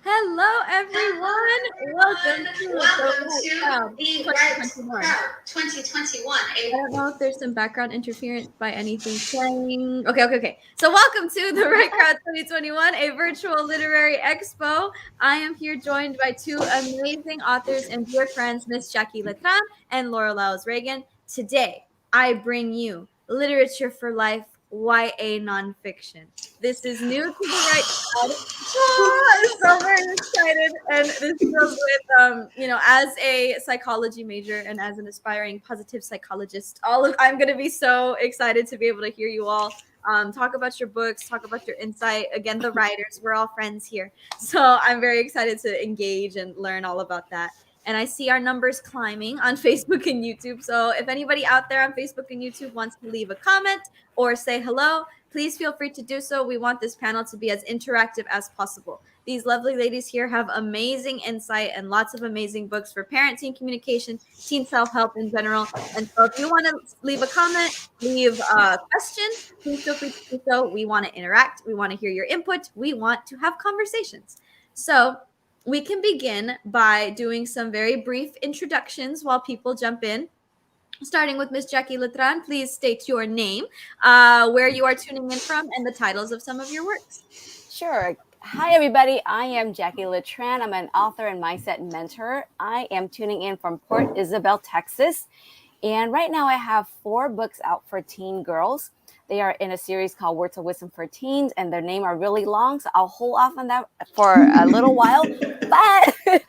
Hello, everyone. Welcome to the Right Crowd 2021. 2021. I don't know if there's some background interference by anything playing. Okay. So, welcome to the Right Crowd 2021, a virtual literary expo. I am here joined by two amazing authors and dear friends, Miss Jacqui Letran and Lyles Reagan. Today, I bring you Literature for Life YA nonfiction. This is new to the Right Crowd. I'm so very excited, and this deals with, as a psychology major and as an aspiring positive psychologist, I'm going to be so excited to be able to hear you all talk about your books, talk about your insight. Again, the writers, we're all friends here, so I'm very excited to engage and learn all about that. And I see our numbers climbing on Facebook and YouTube. So if anybody out there on Facebook and YouTube wants to leave a comment or say hello, please feel free to do so. We want this panel to be as interactive as possible. These lovely ladies here have amazing insight and lots of amazing books for parent-teen communication, teen self-help in general. And so if you want to leave a comment, leave a question, please feel free to do so. We want to interact. We want to hear your input. We want to have conversations. So we can begin by doing some very brief introductions while people jump in. Starting with Miss Jacqui Letran, please state your name, where you are tuning in from, and the titles of some of your works. Sure. Hi, everybody. I am Jacqui Letran. I'm an author and mindset mentor. I am tuning in from Port Isabel, Texas. And right now I have 4 books out for teen girls. They are in a series called Words of Wisdom for Teens, and their name are really long, so I'll hold off on that for a little while. But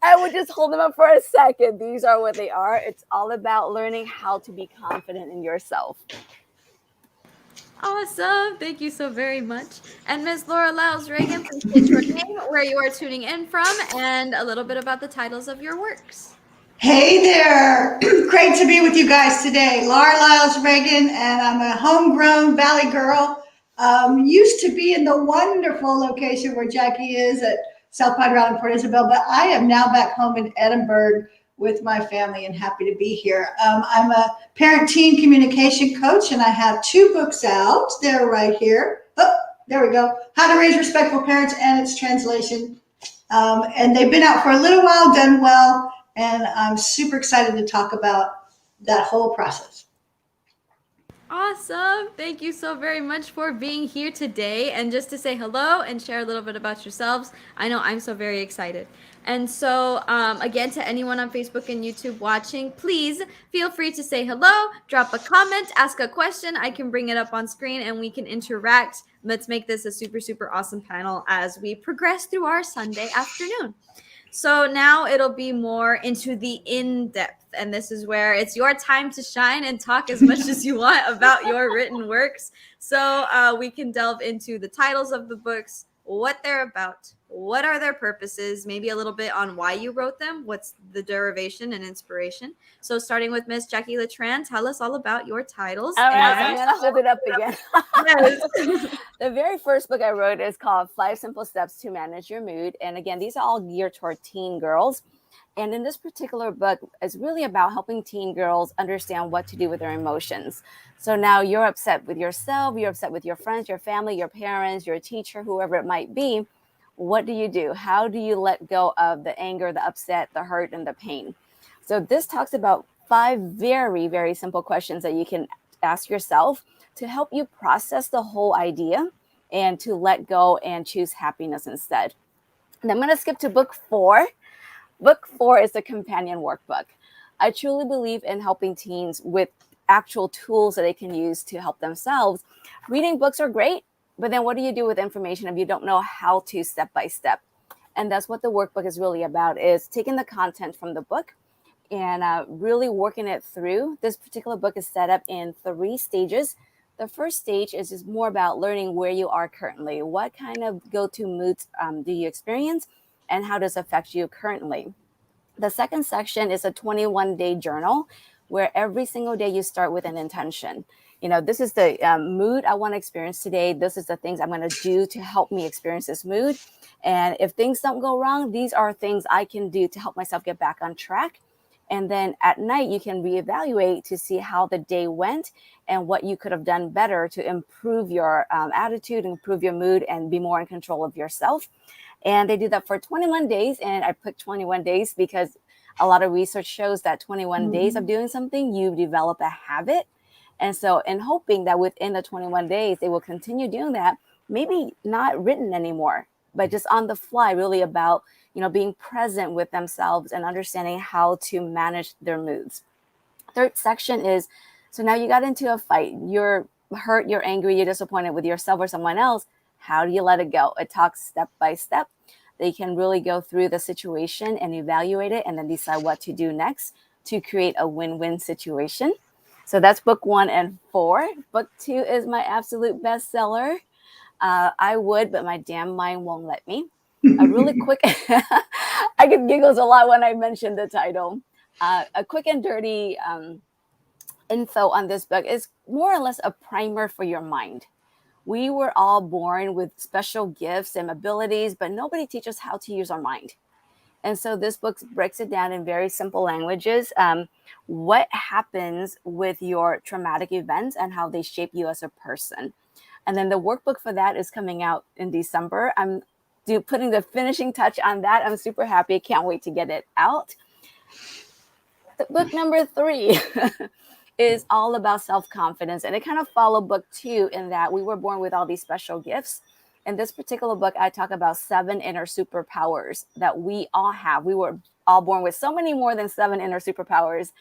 I would just hold them up for a second. These are what they are. It's all about learning how to be confident in yourself. Awesome. Thank you so very much. And Ms. Lyles Reagan, please state your name, where you are tuning in from, and a little bit about the titles of your works. Hey there. Great to be with you guys today. Lyles Reagan, and I'm a homegrown Valley girl. Used to be in the wonderful location where Jacqui is at South Padre Island, Port Isabel, but I am now back home in Edinburgh with my family and happy to be here. I'm a parent-teen communication coach, and I have 2 books out. They're right here. Oh, there we go. How to Raise Respectful Parents and its translation. And they've been out for a little while, done well, and I'm super excited to talk about that whole process. Awesome. Thank you so very much for being here today. And just to say hello and share a little bit about yourselves, I know I'm so very excited. And so, again, to anyone on Facebook and YouTube watching, please feel free to say hello, drop a comment, ask a question. I can bring it up on screen and we can interact. Let's make this a super, super awesome panel as we progress through our Sunday afternoon. So now it'll be more into the in-depth, and this is where it's your time to shine and talk as much as you want about your written works. So we can delve into the titles of the books, what they're about, what are their purposes, maybe a little bit on why you wrote them, what's the derivation and inspiration. So starting with Miss Jacqui Letran, tell us all about your titles. All right, so I'm going to hold it up again. Yes. The very first book I wrote is called 5 Simple Steps to Manage Your Mood. And again, these are all geared toward teen girls. And in this particular book, it's really about helping teen girls understand what to do with their emotions. So now you're upset with yourself, you're upset with your friends, your family, your parents, your teacher, whoever it might be. What do you do? How do you let go of the anger, the upset, the hurt, and the pain? So this talks about 5 very, very simple questions that you can ask yourself to help you process the whole idea and to let go and choose happiness instead. And I'm going to skip to book 4. Book 4 is the companion workbook. I truly believe in helping teens with actual tools that they can use to help themselves. Reading books are great, but then what do you do with information if you don't know how to step by step? And that's what the workbook is really about, is taking the content from the book and really working it through. This particular book is set up in 3 stages. The first stage is just more about learning where you are currently. What kind of go-to moods do you experience, and how does it affect you currently? The second section is a 21-day journal where every single day you start with an intention. You know, this is the mood I want to experience today. This is the things I'm going to do to help me experience this mood. And if things don't go wrong, these are things I can do to help myself get back on track. And then at night, you can reevaluate to see how the day went and what you could have done better to improve your attitude, improve your mood, and be more in control of yourself. And they do that for 21 days. And I picked 21 days because a lot of research shows that 21 days of doing something, you develop a habit. And so in hoping that within the 21 days, they will continue doing that, maybe not written anymore, but just on the fly, really about, being present with themselves and understanding how to manage their moods. Third section is, so now you got into a fight, you're hurt, you're angry, you're disappointed with yourself or someone else. How do you let it go? It talks step by step. They can really go through the situation and evaluate it and then decide what to do next to create a win-win situation. So that's book 1 and 4. Book 2 is my absolute bestseller. I would, but my damn mind won't let me. A really quick, I get giggles a lot when I mention the title. A quick and dirty info on this book is more or less a primer for your mind. We were all born with special gifts and abilities, but nobody teaches how to use our mind. And so this book breaks it down in very simple languages. What happens with your traumatic events and how they shape you as a person. And then the workbook for that is coming out in December. I'm putting the finishing touch on that. I'm super happy. Can't wait to get it out. Book number 3 is all about self-confidence. And it kind of followed book 2 in that we were born with all these special gifts. In this particular book, I talk about 7 inner superpowers that we all have. We were all born with so many more than 7 inner superpowers.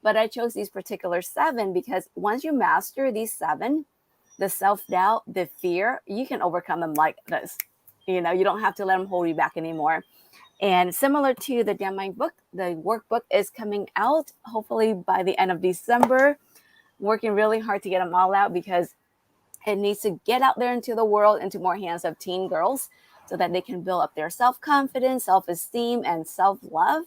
But I chose these particular 7 because once you master these 7, the self-doubt, the fear, you can overcome them like this. You don't have to let them hold you back anymore. And similar to the Damn Mind book, the workbook is coming out hopefully by the end of December. Working really hard to get them all out because it needs to get out there into the world, into more hands of teen girls so that they can build up their self-confidence, self-esteem, and self-love.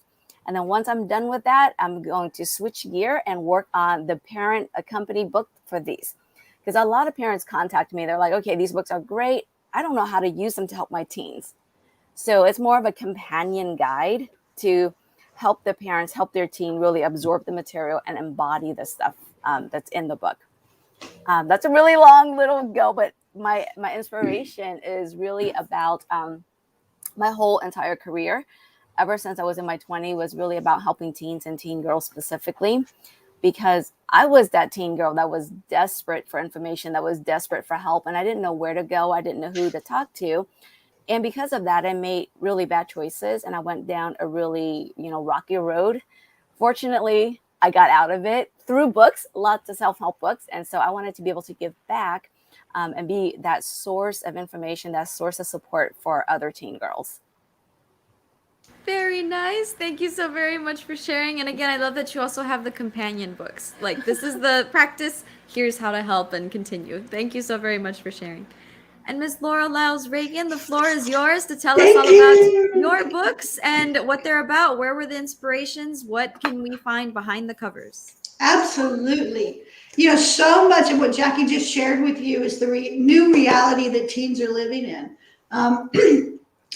And then once I'm done with that, I'm going to switch gear and work on the parent accompanied book for these. Because a lot of parents contact me. They're like, okay, these books are great. I don't know how to use them to help my teens. So it's more of a companion guide to help the parents, help their teen really absorb the material and embody the stuff that's in the book. That's a really long little go, but my inspiration is really about my whole entire career. Ever since I was in my 20s was really about helping teens and teen girls specifically, because I was that teen girl that was desperate for information, that was desperate for help, and I didn't know where to go. I didn't know who to talk to. And because of that, I made really bad choices and I went down a really, rocky road. Fortunately, I got out of it through books, lots of self-help books. And so I wanted to be able to give back and be that source of information, that source of support for other teen girls. Very nice. Thank you so very much for sharing. And again, I love that you also have the companion books. Like, this is the practice. Here's how to help and continue. Thank you so very much for sharing. And Ms. Laura Lyles Reagan, the floor is yours to tell us all about your books and what they're about. Where were the inspirations? What can we find behind the covers? Absolutely. So much of what Jacqui just shared with you is the new reality that teens are living in.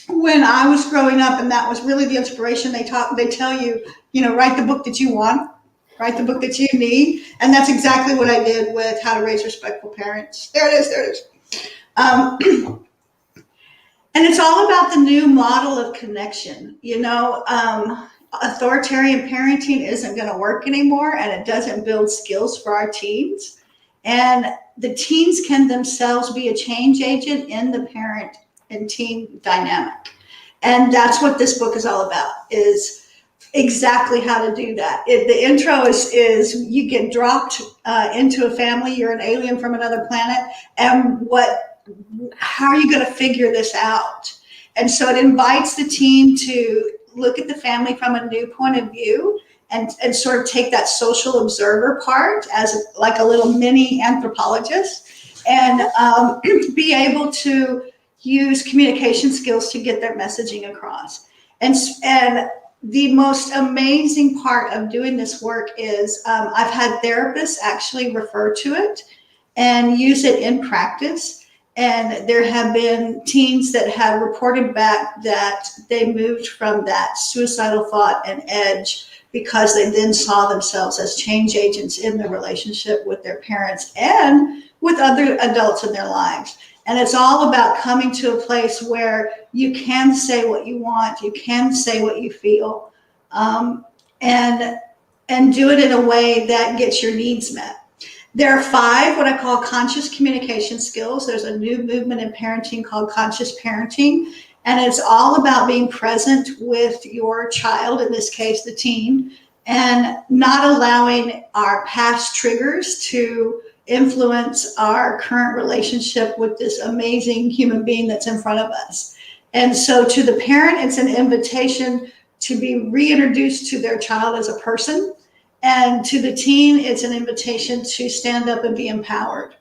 When I was growing up, and that was really the inspiration, they tell you, write the book that you want, write the book that you need. And that's exactly what I did with How to Raise Respectful Parents. There it is. And it's all about the new model of connection. Authoritarian parenting isn't going to work anymore, and it doesn't build skills for our teens. And the teens can themselves be a change agent in the parent and teen dynamic. And that's what this book is all about, is exactly how to do that. The intro is you get dropped into a family, you're an alien from another planet, and how are you going to figure this out? And so it invites the teen to look at the family from a new point of view and sort of take that social observer part as like a little mini anthropologist and be able to use communication skills to get their messaging across. And the most amazing part of doing this work is I've had therapists actually refer to it and use it in practice. And there have been teens that have reported back that they moved from that suicidal thought and edge because they then saw themselves as change agents in their relationship with their parents and with other adults in their lives. And it's all about coming to a place where you can say what you want, you can say what you feel, and do it in a way that gets your needs met. There are 5 what I call conscious communication skills. There's a new movement in parenting called conscious parenting, and it's all about being present with your child, in this case, the teen, and not allowing our past triggers to influence our current relationship with this amazing human being that's in front of us. And so to the parent, it's an invitation to be reintroduced to their child as a person. And to the teen, it's an invitation to stand up and be empowered.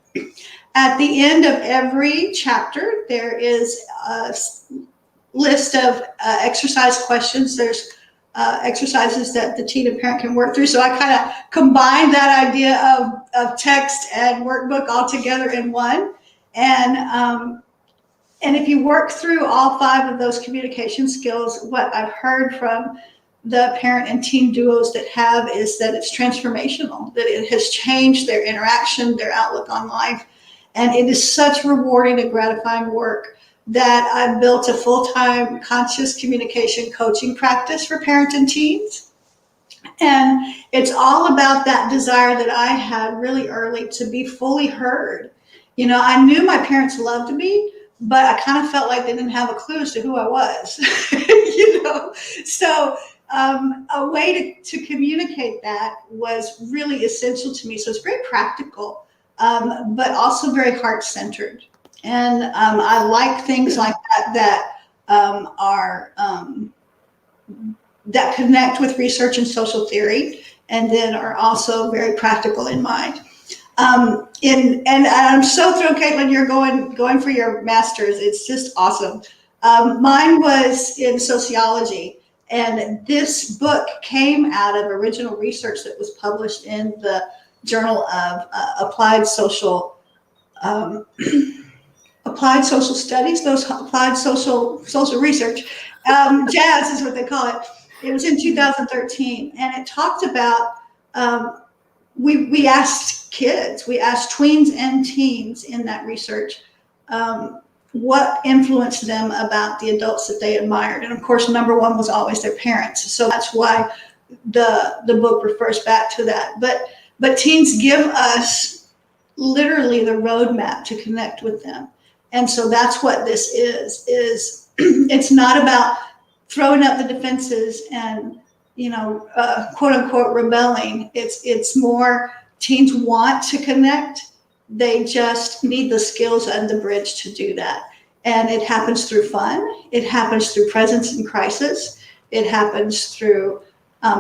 At the end of every chapter, there is a list of exercise questions. There's exercises that the teen and parent can work through. So I kind of combined that idea of text and workbook all together in one. And if you work through all 5 of those communication skills, what I've heard from the parent and teen duos that have is that it's transformational, that it has changed their interaction, their outlook on life. And it is such rewarding and gratifying work that I've built a full-time conscious communication coaching practice for parents and teens. And it's all about that desire that I had really early to be fully heard. You know, I knew my parents loved me, but I kind of felt like they didn't have a clue as to who I was, you know? So a way to communicate that was really essential to me. So it's very practical, but also very heart-centered. And I like things like that that connect with research and social theory, and then are also very practical in mind. And I'm so thrilled, Katelynn, you're going for your master's. It's just awesome. Mine was in sociology, and this book came out of original research that was published in the Journal of Applied Social Studies, those applied social research. JASS is what they call it. It was in 2013, and it talked about we asked kids, we asked tweens and teens in that research what influenced them about the adults that they admired. And of course, number 1 was always their parents. So that's why the book refers back to that. But teens give us literally the roadmap to connect with them. And so that's what this is it's not about throwing up the defenses and, you know, quote unquote rebelling. It's more teens want to connect. They just need the skills and the bridge to do that. And it happens through fun. It happens through presence in crisis. It happens through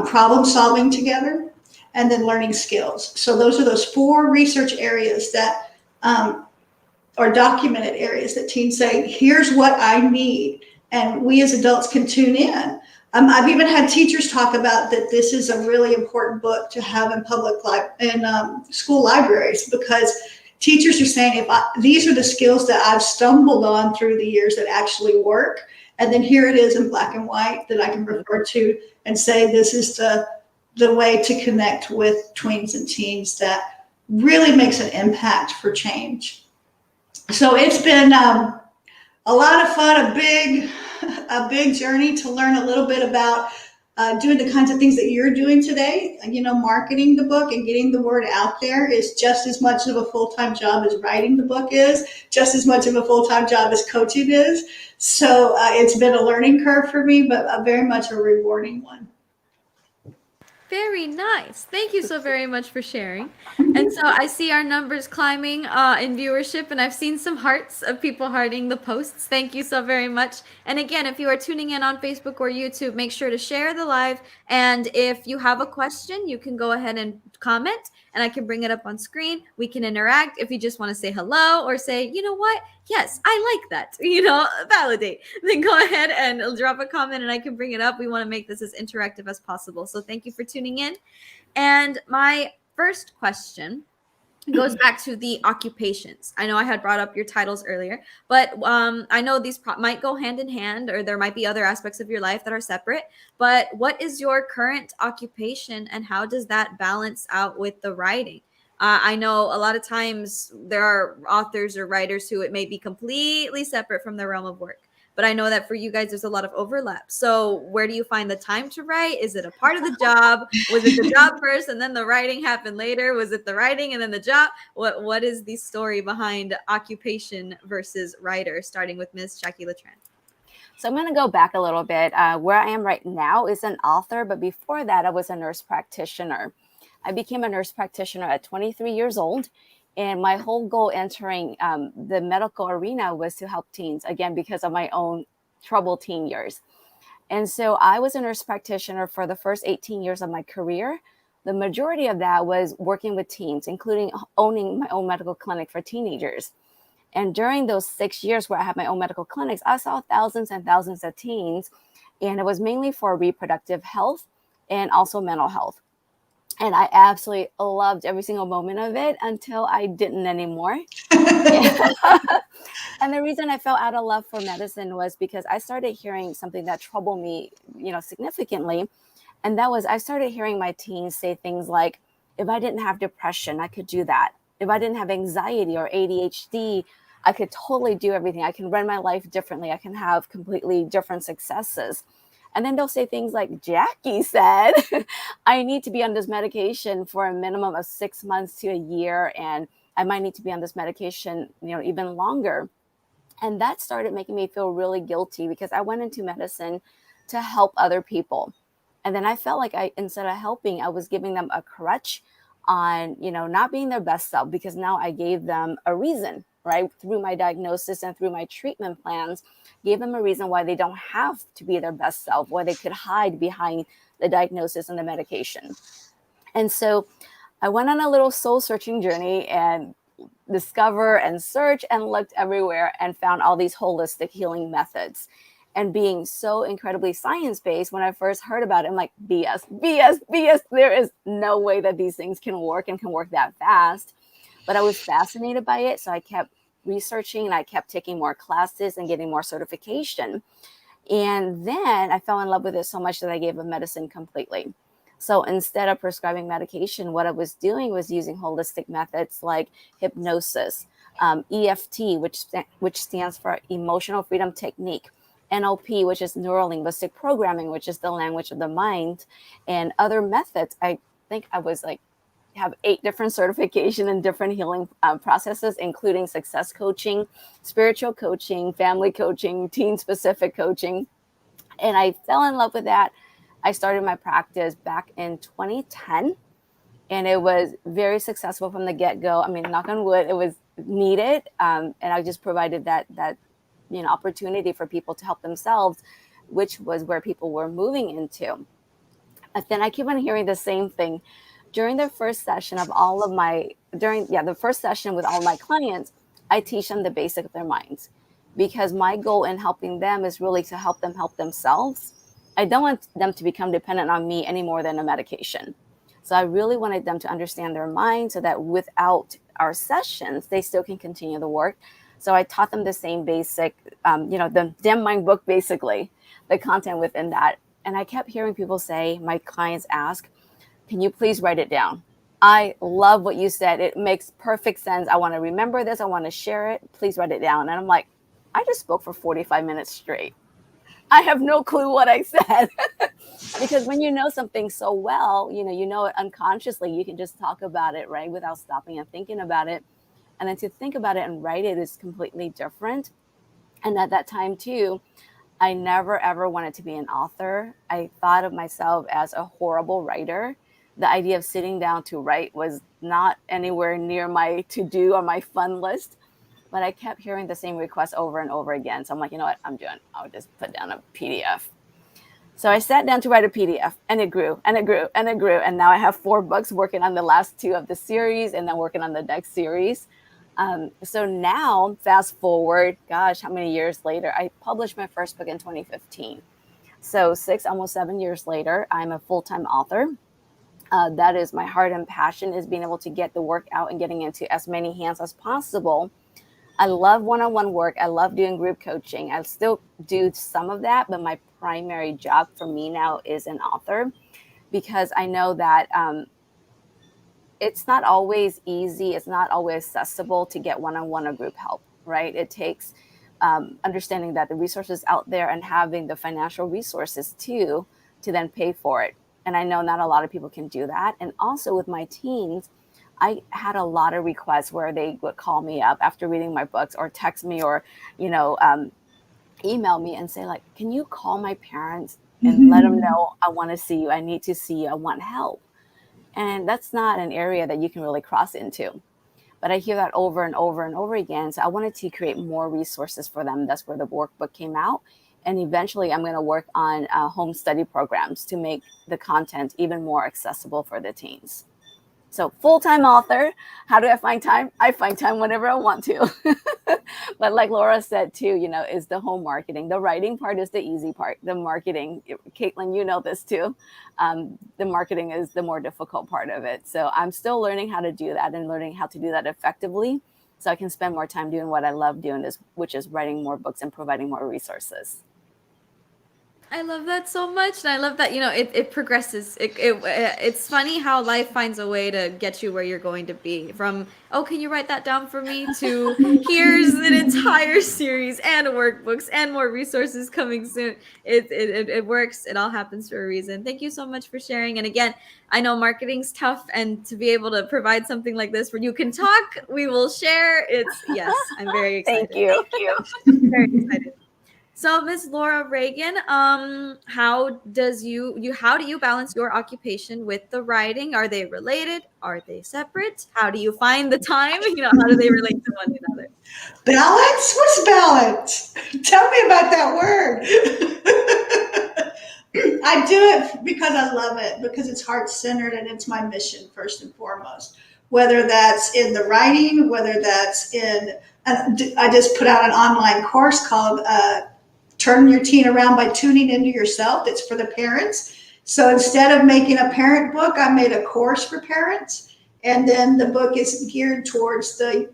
problem solving together, and then learning skills. So those are those 4 research areas that are documented areas that teens say, here's what I need. And we as adults can tune in. I've even had teachers talk about that this is a really important book to have in school libraries, because teachers are saying, these are the skills that I've stumbled on through the years that actually work. And then here it is in black and white that I can refer to and say, this is the way to connect with tweens and teens that really makes an impact for change. So it's been a lot of fun, a big journey to learn a little bit about doing the kinds of things that you're doing today. You know, marketing the book and getting the word out there is just as much of a full-time job as writing the book is, just as much of a full-time job as coaching is. So it's been a learning curve for me, but very much a rewarding one. Very nice. Thank you so very much for sharing. And so I see our numbers climbing in viewership, and I've seen some hearts of people hearting the posts. Thank you so very much. And again, if you are tuning in on Facebook or YouTube, make sure to share the live. And if you have a question, you can go ahead and comment, and I can bring it up on screen. We can interact. If you just want to say hello or say, you know what? Yes, I like that, you know, validate, then go ahead and drop a comment and I can bring it up. We want to make this as interactive as possible. So thank you for tuning in. And my first question goes back to the occupations. I know I had brought up your titles earlier, but I know these might go hand in hand, or there might be other aspects of your life that are separate. But what is your current occupation, and how does that balance out with the writing? I know a lot of times there are authors or writers who it may be completely separate from the realm of work. But I know that for you guys, there's a lot of overlap. So where do you find the time to write? Is it a part of the job? Was it the job first and then the writing happened later? Was it the writing and then the job? What is the story behind occupation versus writer, starting with Ms. Jacqui Letran? So I'm going to go back a little bit. Where I am right now is an author, but before that, I was a nurse practitioner. I became a nurse practitioner at 23 years old. And my whole goal entering the medical arena was to help teens, again, because of my own troubled teen years. And so I was a nurse practitioner for the first 18 years of my career. The majority of that was working with teens, including owning my own medical clinic for teenagers. And during those 6 years where I had my own medical clinics, I saw thousands and thousands of teens. And it was mainly for reproductive health and also mental health. And I absolutely loved every single moment of it until I didn't anymore. And the reason I fell out of love for medicine was because I started hearing something that troubled me, significantly. And that was, I started hearing my teens say things like, if I didn't have depression, I could do that. If I didn't have anxiety or ADHD, I could totally do everything. I can run my life differently. I can have completely different successes. And then they'll say things like, Jacqui said, I need to be on this medication for a minimum of 6 months to a year. And I might need to be on this medication, even longer. And that started making me feel really guilty because I went into medicine to help other people. And then I felt like instead of helping, I was giving them a crutch on, not being their best self, because now I gave them a reason, right? Through my diagnosis and through my treatment plans, gave them a reason why they don't have to be their best self, why they could hide behind the diagnosis and the medication. And so I went on a little soul searching journey and discover and search and looked everywhere and found all these holistic healing methods. And being so incredibly science-based, when I first heard about it, I'm like, BS, BS, BS. There is no way that these things can work and can work that fast. But I was fascinated by it. So I kept researching and I kept taking more classes and getting more certification. And then I fell in love with it so much that I gave up medicine completely. So instead of prescribing medication, what I was doing was using holistic methods like hypnosis, EFT, which stands for Emotional Freedom Technique, NLP, which is neuro-linguistic programming, which is the language of the mind, and other methods. I think I was have 8 different certifications and different healing processes, including success coaching, spiritual coaching, family coaching, teen-specific coaching. And I fell in love with that. I started my practice back in 2010, and it was very successful from the get-go. I mean, knock on wood, it was needed. And I just provided that opportunity for people to help themselves, which was where people were moving into. But then I keep on hearing the same thing. During the first session with all my clients, I teach them the basic of their minds, because my goal in helping them is really to help them help themselves. I don't want them to become dependent on me any more than a medication. So I really wanted them to understand their mind so that without our sessions, they still can continue the work. So I taught them the same basic, the Dim Mind book, basically, the content within that. And I kept hearing people say, my clients ask, can you please write it down? I love what you said. It makes perfect sense. I want to remember this. I want to share it. Please write it down. And I'm like, I just spoke for 45 minutes straight. I have no clue what I said. Because when you know something so well, you know it unconsciously, you can just talk about it, right, without stopping and thinking about it. And then to think about it and write it is completely different. And at that time, too, I never, ever wanted to be an author. I thought of myself as a horrible writer. The idea of sitting down to write was not anywhere near my to-do or my fun list. But I kept hearing the same request over and over again. So I'm like, you know what, I'll just put down a PDF. So I sat down to write a PDF, and it grew and it grew and it grew. And now I have 4 books, working on the last 2 of the series and then working on the next series. So now, fast forward, gosh, how many years later? I published my first book in 2015. So almost 7 years later, I'm a full-time author. That is my heart and passion, is being able to get the work out and getting into as many hands as possible. I love one-on-one work. I love doing group coaching. I still do some of that, but my primary job for me now is an author, because I know that it's not always easy. It's not always accessible to get one-on-one or group help, right? It takes understanding that the resources out there and having the financial resources too to then pay for it. And I know not a lot of people can do that. And also with my teens, I had a lot of requests where they would call me up after reading my books, or text me, or, email me and say, like, can you call my parents and let them know I want to see you. I need to see you. I want help. And that's not an area that you can really cross into. But I hear that over and over and over again. So I wanted to create more resources for them. That's where the workbook came out. And eventually I'm going to work on home study programs to make the content even more accessible for the teens. So full-time author. How do I find time? I find time whenever I want to. But like Laura said too, is the home marketing. The writing part is the easy part. The marketing, Katelynn, you know this too. The marketing is the more difficult part of it. So I'm still learning how to do that and learning how to do that effectively, so I can spend more time doing what I love doing, which is writing more books and providing more resources. I love that so much, and I love that it progresses. It's funny how life finds a way to get you where you're going to be. From, oh, can you write that down for me, to here's an entire series and workbooks and more resources coming soon. It works. It all happens for a reason. Thank you so much for sharing. And again, I know marketing's tough, and to be able to provide something like this where you can talk, we will share. Yes, I'm very excited. Thank you. Very excited. So, Ms. Laura Reagan, how do you balance your occupation with the writing? Are they related? Are they separate? How do you find the time? How do they relate to one another? Balance? What's balance? Tell me about that word. I do it because I love it, because it's heart-centered and it's my mission first and foremost. Whether that's in the writing, whether that's I just put out an online course called Turn Your Teen Around by Tuning Into Yourself. It's for the parents. So instead of making a parent book, I made a course for parents. And then the book is geared towards the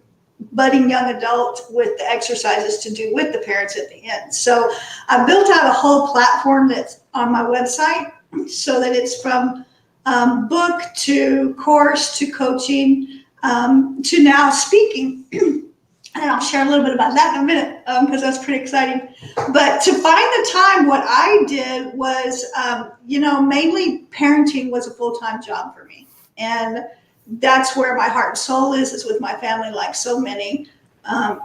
budding young adult, with the exercises to do with the parents at the end. So I built out a whole platform that's on my website, so that it's from book to course to coaching to now speaking. And I'll share a little bit about that in a minute, because that's pretty exciting. But to find the time, what I did was, mainly parenting was a full-time job for me. And that's where my heart and soul is with my family, like so many of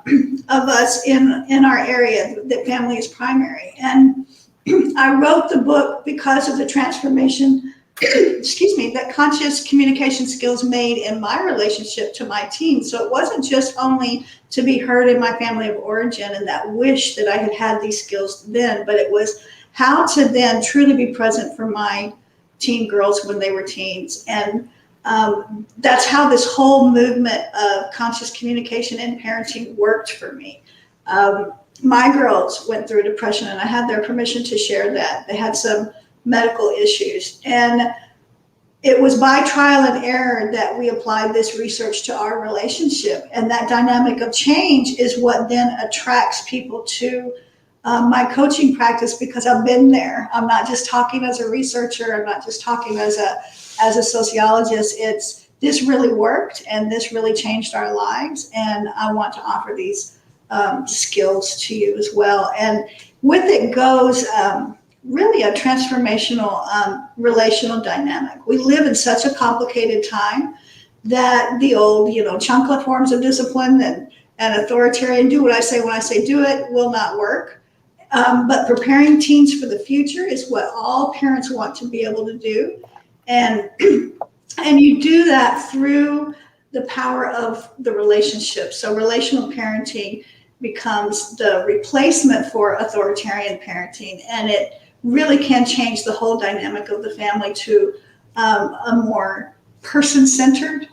us in our area, that family is primary. And I wrote the book because of the transformation that conscious communication skills made in my relationship to my teens. So it wasn't just only to be heard in my family of origin and that wish that I had had these skills then, but it was how to then truly be present for my teen girls when they were teens. And that's how this whole movement of conscious communication and parenting worked for me. My girls went through depression, and I had their permission to share that. They had some medical issues, and it was by trial and error that we applied this research to our relationship. And that dynamic of change is what then attracts people to my coaching practice, because I've been there. I'm not just talking as a researcher. I'm not just talking as a sociologist. This really worked, and this really changed our lives. And I want to offer these skills to you as well. And with it goes really a transformational relational dynamic. We live in such a complicated time that the old, chunkla forms of discipline and authoritarian, do what I say when I say do it, will not work. But preparing teens for the future is what all parents want to be able to do. And you do that through the power of the relationship. So relational parenting becomes the replacement for authoritarian parenting, and it really can change the whole dynamic of the family to a more person-centered,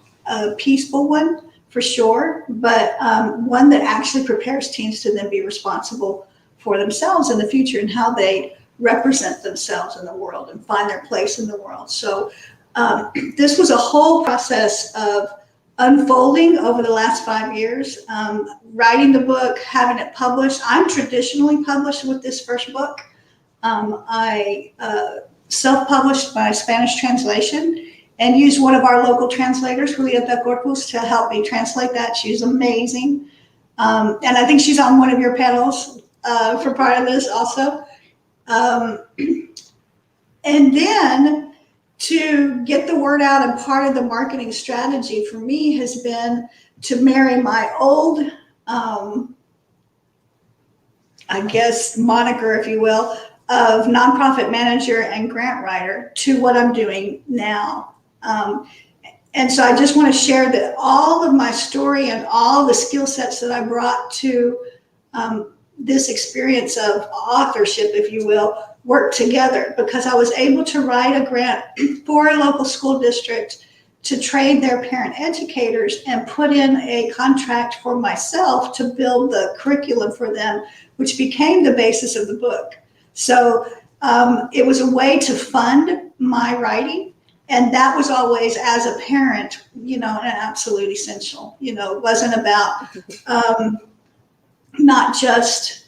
peaceful one, for sure, but one that actually prepares teens to then be responsible for themselves in the future and how they represent themselves in the world and find their place in the world. So This was a whole process of unfolding over the last 5 years, writing the book, having it published. I'm traditionally published with this first book. I self-published my Spanish translation and used one of our local translators, Julieta Corpus, to help me translate that. She's amazing. And I think she's on one of your panels for part of this also. And then to get the word out, and part of the marketing strategy for me has been to marry my old, I guess, moniker, if you will, of nonprofit manager and grant writer to what I'm doing now. And so I just want to share that all of my story and all the skill sets that I brought to this experience of authorship, if you will, work together, because I was able to write a grant for a local school district to train their parent educators and put in a contract for myself to build the curriculum for them, which became the basis of the book. So it was a way to fund my writing. And that was always, as a parent, an absolute essential. It wasn't about not just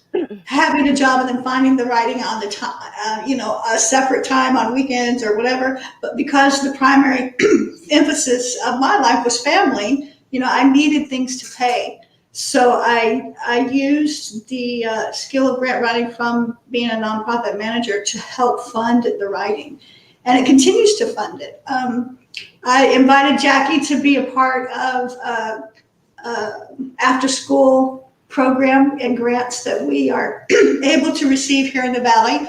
having a job and then finding the writing on the time, a separate time on weekends or whatever. But because the primary emphasis of my life was family, I needed things to pay. So I used the skill of grant writing from being a nonprofit manager to help fund the writing. And it continues to fund it. I invited Jacqui to be a part of after school program and grants that we are able to receive here in the Valley.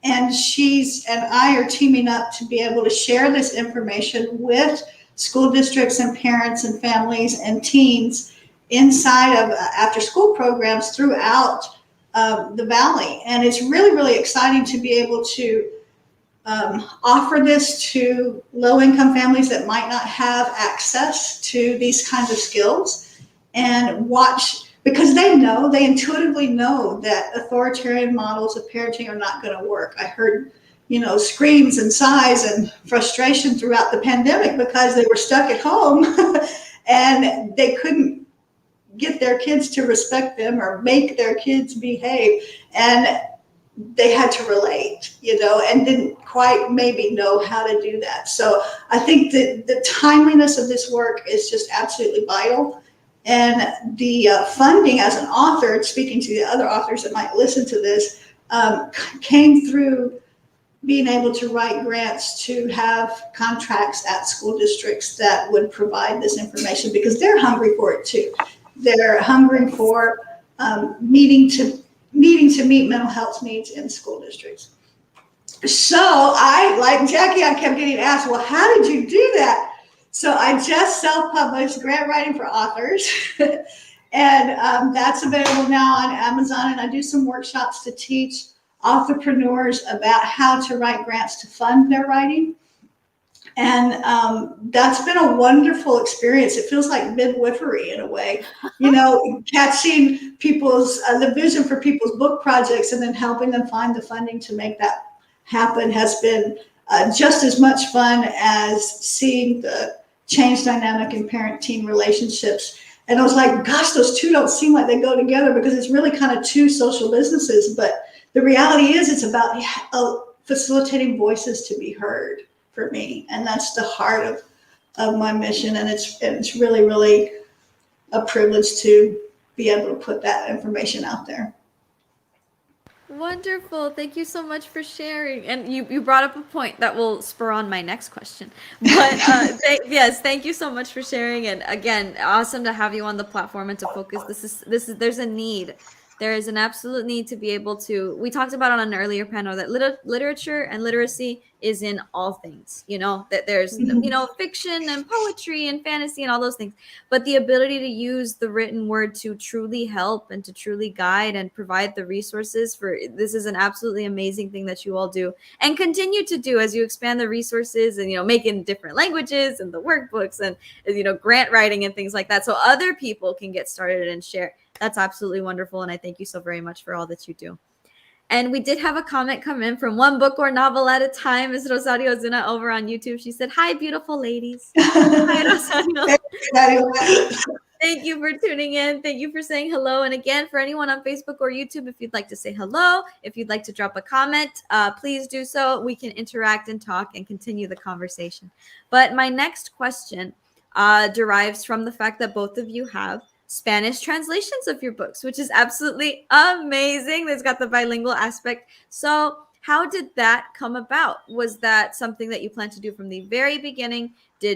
And she's and I are teaming up to be able to share this information with school districts and parents and families and teens inside of after school programs throughout the Valley. And it's really, really exciting to be able to offer this to low-income families that might not have access to these kinds of skills, and watch, because they intuitively know that authoritarian models of parenting are not going to work. I heard, screams and sighs and frustration throughout the pandemic because they were stuck at home and they couldn't get their kids to respect them or make their kids behave. And they had to relate, and didn't quite maybe know how to do that. So I think that the timeliness of this work is just absolutely vital. And the funding as an author, speaking to the other authors that might listen to this, came through being able to write grants to have contracts at school districts that would provide this information, because they're hungry for it too. They're hungry for needing to meet mental health needs in school districts. So like Jacqui, I kept getting asked, well, how did you do that? So I just self-published Grant Writing for Authors, and that's available now on Amazon. And I do some workshops to teach entrepreneurs about how to write grants to fund their writing. And that's been a wonderful experience. It feels like midwifery in a way, catching people's, the vision for people's book projects and then helping them find the funding to make that happen has been just as much fun as seeing the change dynamic in parent-teen relationships. And I was like, gosh, those two don't seem like they go together, because it's really kind of two social businesses. But the reality is it's about facilitating voices to be heard for me. And that's the heart of my mission. And it's really, really a privilege to be able to put that information out there. Wonderful. Thank you so much for sharing. And you brought up a point that will spur on my next question. But yes, thank you so much for sharing. And again, awesome to have you on the platform and to focus. There's a need. There is an absolute need to be able to, we talked about on an earlier panel that literature and literacy is in all things, that there's, fiction and poetry and fantasy and all those things, but the ability to use the written word to truly help and to truly guide and provide the resources for, this is an absolutely amazing thing that you all do and continue to do as you expand the resources and, make in different languages and the workbooks and, grant writing and things like that. So other people can get started and share. That's absolutely wonderful. And I thank you so very much for all that you do. And we did have a comment come in from One Book or Novel at a Time. Ms. Rosario Zuna over on YouTube. She said, "Hi, beautiful ladies." Hi, Rosario. Thank you for tuning in. Thank you for saying hello. And again, for anyone on Facebook or YouTube, if you'd like to say hello, if you'd like to drop a comment, please do so. We can interact and talk and continue the conversation. But my next question derives from the fact that both of you have Spanish translations of your books, which is absolutely amazing. It's got the bilingual aspect. So how did that come about? Was that something that you planned to do from the very beginning?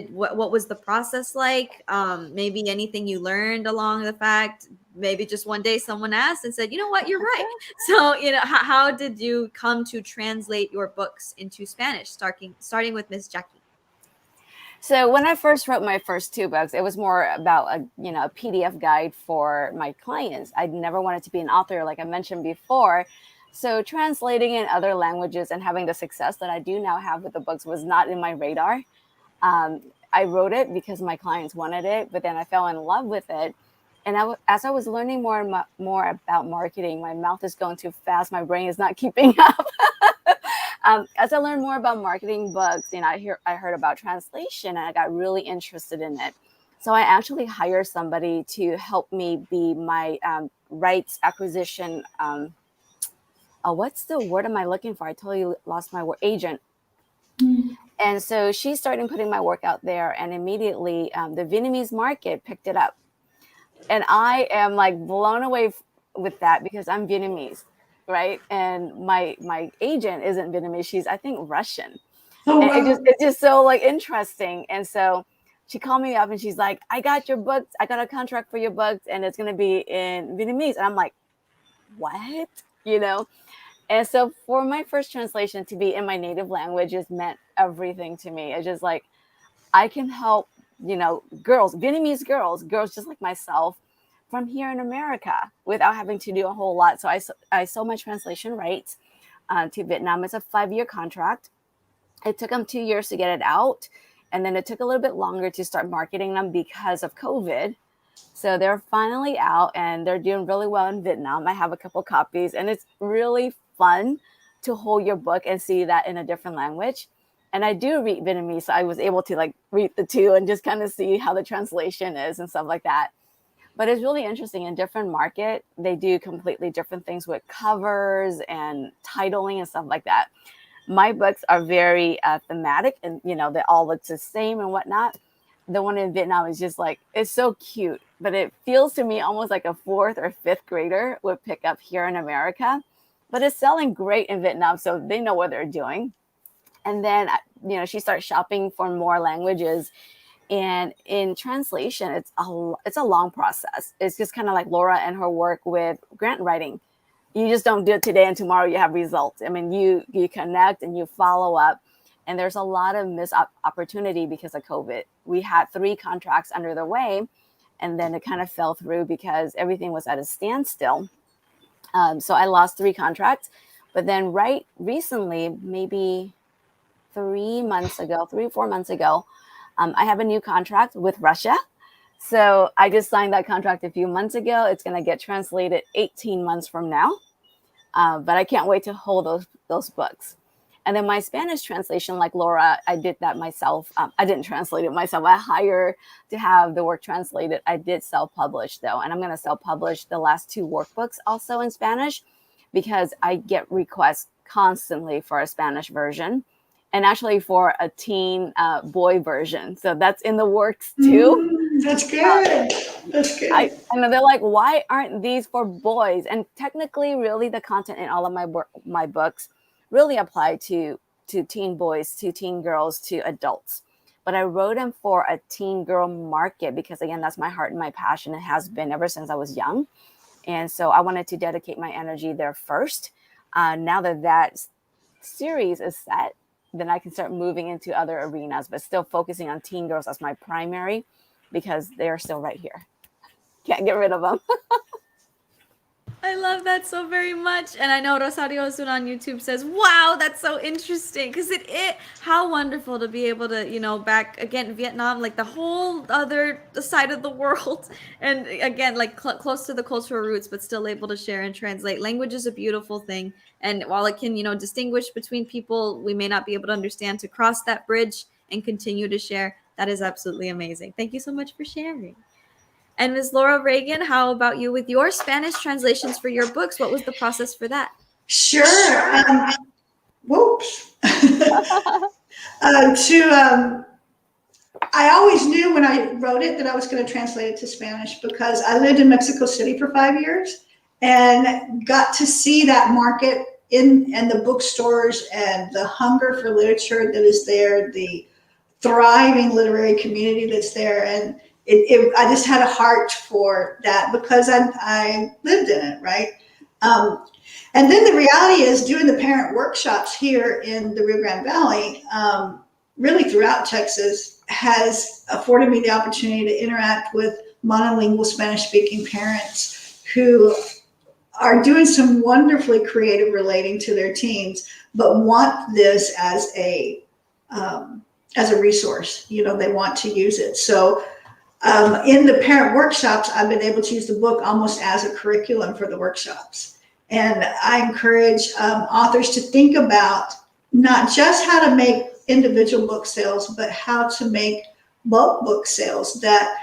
What was the process like? Maybe anything you learned along the fact, maybe just one day someone asked and said, you know what, you're right. So, how did you come to translate your books into Spanish, starting with Miss Jacqui? So when I first wrote my first two books, it was more about a PDF guide for my clients. I never wanted to be an author, like I mentioned before. So translating in other languages and having the success that I do now have with the books was not in my radar. I wrote it because my clients wanted it, but then I fell in love with it. And as I was learning more and more about marketing, my mouth is going too fast. My brain is not keeping up. As I learned more about marketing books, I heard about translation, and I got really interested in it. So I actually hired somebody to help me be my rights acquisition. What's the word am I looking for? I totally lost my word. Agent. And so she started putting my work out there, and immediately the Vietnamese market picked it up. And I am like blown away with that because I'm Vietnamese, right? And my agent isn't Vietnamese. She's, I think, Russian. Oh, And wow. it's just so like interesting. And so she called me up and she's like, I got your books. I got a contract for your books, and it's going to be in Vietnamese. And I'm like, what? And so for my first translation to be in my native language just meant everything to me. It's just like, I can help, girls, Vietnamese girls just like myself from here in America without having to do a whole lot. So I sold my translation rights to Vietnam. It's a 5-year contract. It took them 2 years to get it out. And then it took a little bit longer to start marketing them because of COVID. So they're finally out and they're doing really well in Vietnam. I have a couple copies, and it's really fun to hold your book and see that in a different language. And I do read Vietnamese, so I was able to read the two and just kind of see how the translation is and stuff like that. But it's really interesting. In different market, they do completely different things with covers and titling and stuff like that. My books are very thematic, and they all look the same and whatnot. The one in Vietnam is just it's so cute, but it feels to me almost like a 4th or 5th grader would pick up here in America. But it's selling great in Vietnam, so they know what they're doing. And then, she starts shopping for more languages. And in translation, it's a long process. It's just kind of like Laura and her work with grant writing. You just don't do it today and tomorrow you have results. I mean, you connect and you follow up. And there's a lot of missed opportunity because of COVID. We had 3 contracts under the way, and then it kind of fell through because everything was at a standstill. So I lost 3 contracts. But then right recently, maybe 3 or 4 months ago, I have a new contract with Russia. So I just signed that contract a few months ago. It's going to get translated 18 months from now. But I can't wait to hold those books. And then my Spanish translation, like Laura, I did that myself. I didn't translate it myself. I hired to have the work translated. I did self-publish, though. And I'm going to self-publish the last 2 workbooks also in Spanish because I get requests constantly for a Spanish version and actually for a teen boy version. So that's in the works, too. That's good. That's good. And they're like, why aren't these for boys? And technically, really, the content in all of my books really apply to teen boys, to teen girls, to adults. But I wrote them for a teen girl market because, again, that's my heart and my passion. It has been ever since I was young. And so I wanted to dedicate my energy there first. Now that series is set, then I can start moving into other arenas, but still focusing on teen girls as my primary because they're still right here. Can't get rid of them. I love that so very much. And I know Rosario Osuna on YouTube says, wow, that's so interesting. Because how wonderful to be able to, back again, Vietnam, like the whole other side of the world. And again, like close to the cultural roots, but still able to share and translate. Language is a beautiful thing. And while it can, distinguish between people we may not be able to understand, to cross that bridge and continue to share, that is absolutely amazing. Thank you so much for sharing. And Ms. Laura Reagan, how about you with your Spanish translations for your books? What was the process for that? Sure. Whoops. I always knew when I wrote it that I was going to translate it to Spanish because I lived in Mexico City for 5 years and got to see that market and the bookstores and the hunger for literature that is there, the thriving literary community that's there. And I just had a heart for that because I lived in it, right? And then the reality is doing the parent workshops here in the Rio Grande Valley, really throughout Texas, has afforded me the opportunity to interact with monolingual Spanish-speaking parents who are doing some wonderfully creative relating to their teens, but want this as a resource. They want to use it. So in the parent workshops, I've been able to use the book almost as a curriculum for the workshops. And I encourage authors to think about not just how to make individual book sales, but how to make bulk book sales that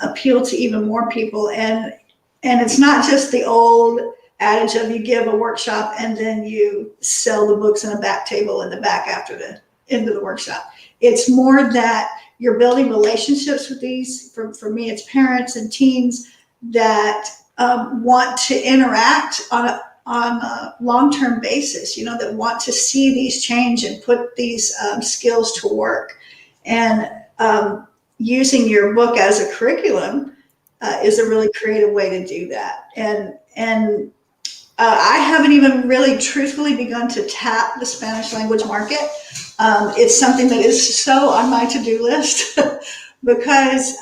appeal to even more people. And it's not just the old adage of you give a workshop and then you sell the books in a back table in the back after the end of the workshop. It's more that you're building relationships with these, for me, it's parents and teens that want to interact on a long-term basis, that want to see these change and put these skills to work. And using your book as a curriculum is a really creative way to do that. And I haven't even really truthfully begun to tap the Spanish language market. It's something that is so on my to-do list because,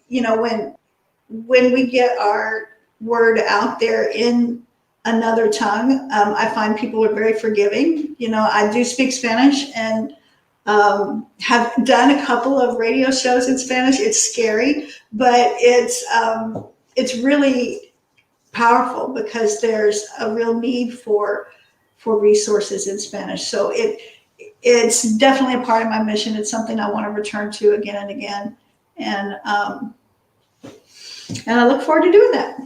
when we get our word out there in another tongue, I find people are very forgiving. I do speak Spanish and have done a couple of radio shows in Spanish. It's scary, but it's really powerful because there's a real need for resources in Spanish. So it's definitely a part of my mission. It's something I want to return to again and again. And I look forward to doing that.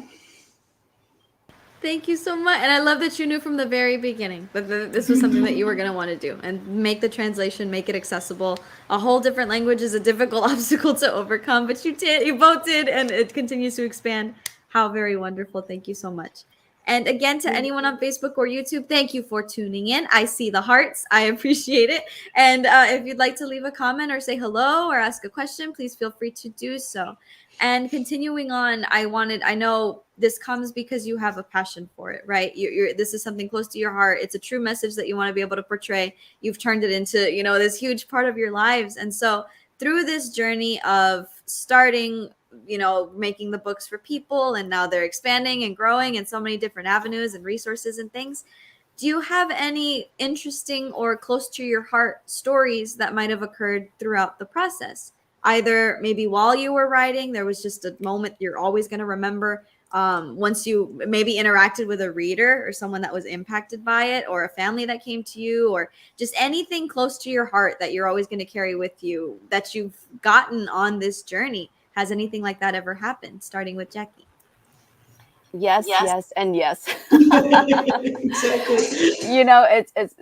Thank you so much. And I love that you knew from the very beginning that this was something that you were going to want to do and make the translation, make it accessible. A whole different language is a difficult obstacle to overcome, but you both did, and it continues to expand. How very wonderful. Thank you so much. And again, to anyone on Facebook or YouTube, thank you for tuning in. I see the hearts. I appreciate it. And if you'd like to leave a comment or say hello or ask a question, please feel free to do so. And continuing on, I know this comes because you have a passion for it, right? This is something close to your heart. It's a true message that you want to be able to portray. You've turned it into, this huge part of your lives. And so through this journey of starting, making the books for people, and now they're expanding and growing in so many different avenues and resources and things, do you have any interesting or close to your heart stories that might have occurred throughout the process? Either maybe while you were writing, there was just a moment you're always going to remember, once you maybe interacted with a reader or someone that was impacted by it, or a family that came to you, or just anything close to your heart that you're always going to carry with you that you've gotten on this journey. Has anything like that ever happened, starting with Jacqui? Yes, and yes. Exactly. It's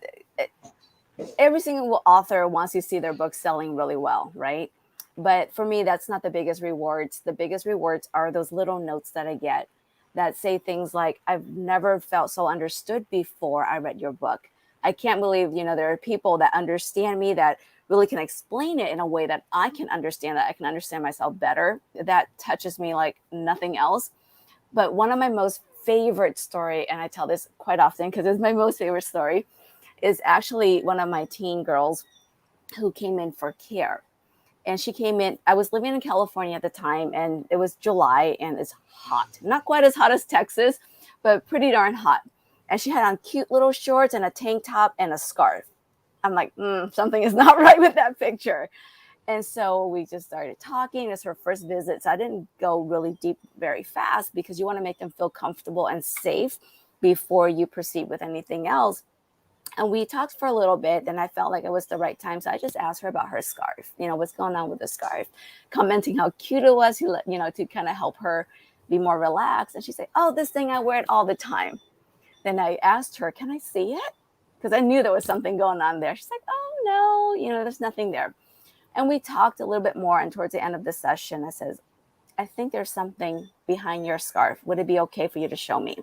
every single author wants to see their book selling really well, right? But for me, that's not the biggest rewards. The biggest rewards are those little notes that I get that say things like, I've never felt so understood before I read your book. I can't believe, there are people that understand me, that really can explain it in a way that I can understand, that I can understand myself better. That touches me like nothing else. But one of my most favorite story, and I tell this quite often because it's my most favorite story, is actually one of my teen girls who came in for care. And she came in, I was living in California at the time, and it was July and it's hot. Not quite as hot as Texas, but pretty darn hot. And she had on cute little shorts and a tank top and a scarf. I'm like, something is not right with that picture. And so we just started talking. It's her first visit. So I didn't go really deep very fast because you want to make them feel comfortable and safe before you proceed with anything else. And we talked for a little bit, and I felt like it was the right time. So I just asked her about her scarf, what's going on with the scarf, commenting how cute it was, to kind of help her be more relaxed. And she said, oh, this thing, I wear it all the time. Then I asked her, can I see it? Because I knew there was something going on there. She's like, oh, no, there's nothing there. And we talked a little bit more. And towards the end of the session, I says, I think there's something behind your scarf. Would it be okay for you to show me?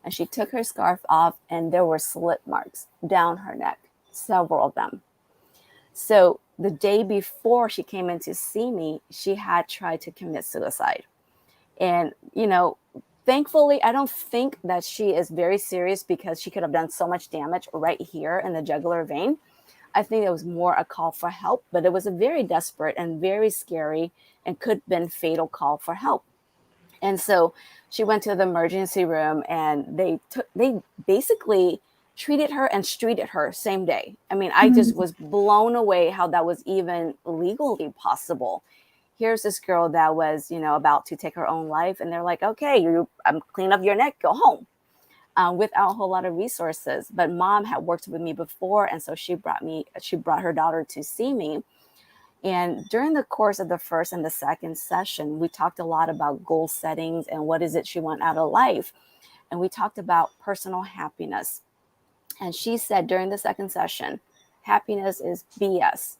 And she took her scarf off, and there were slit marks down her neck, several of them. So the day before she came in to see me, she had tried to commit suicide. And, thankfully, I don't think that she is very serious because she could have done so much damage right here in the jugular vein. I think it was more a call for help, but it was a very desperate and very scary and could have been fatal call for help. And so she went to the emergency room, and they basically treated her and streeted her same day. I mean, I just was blown away how that was even legally possible. Here's this girl that was, about to take her own life. And they're like, okay, I'm clean up your neck, go home, without a whole lot of resources. But mom had worked with me before. And so she brought her daughter to see me. And during the course of the first and the second session, we talked a lot about goal settings and what is it she wants out of life. And we talked about personal happiness. And she said during the second session, happiness is BS.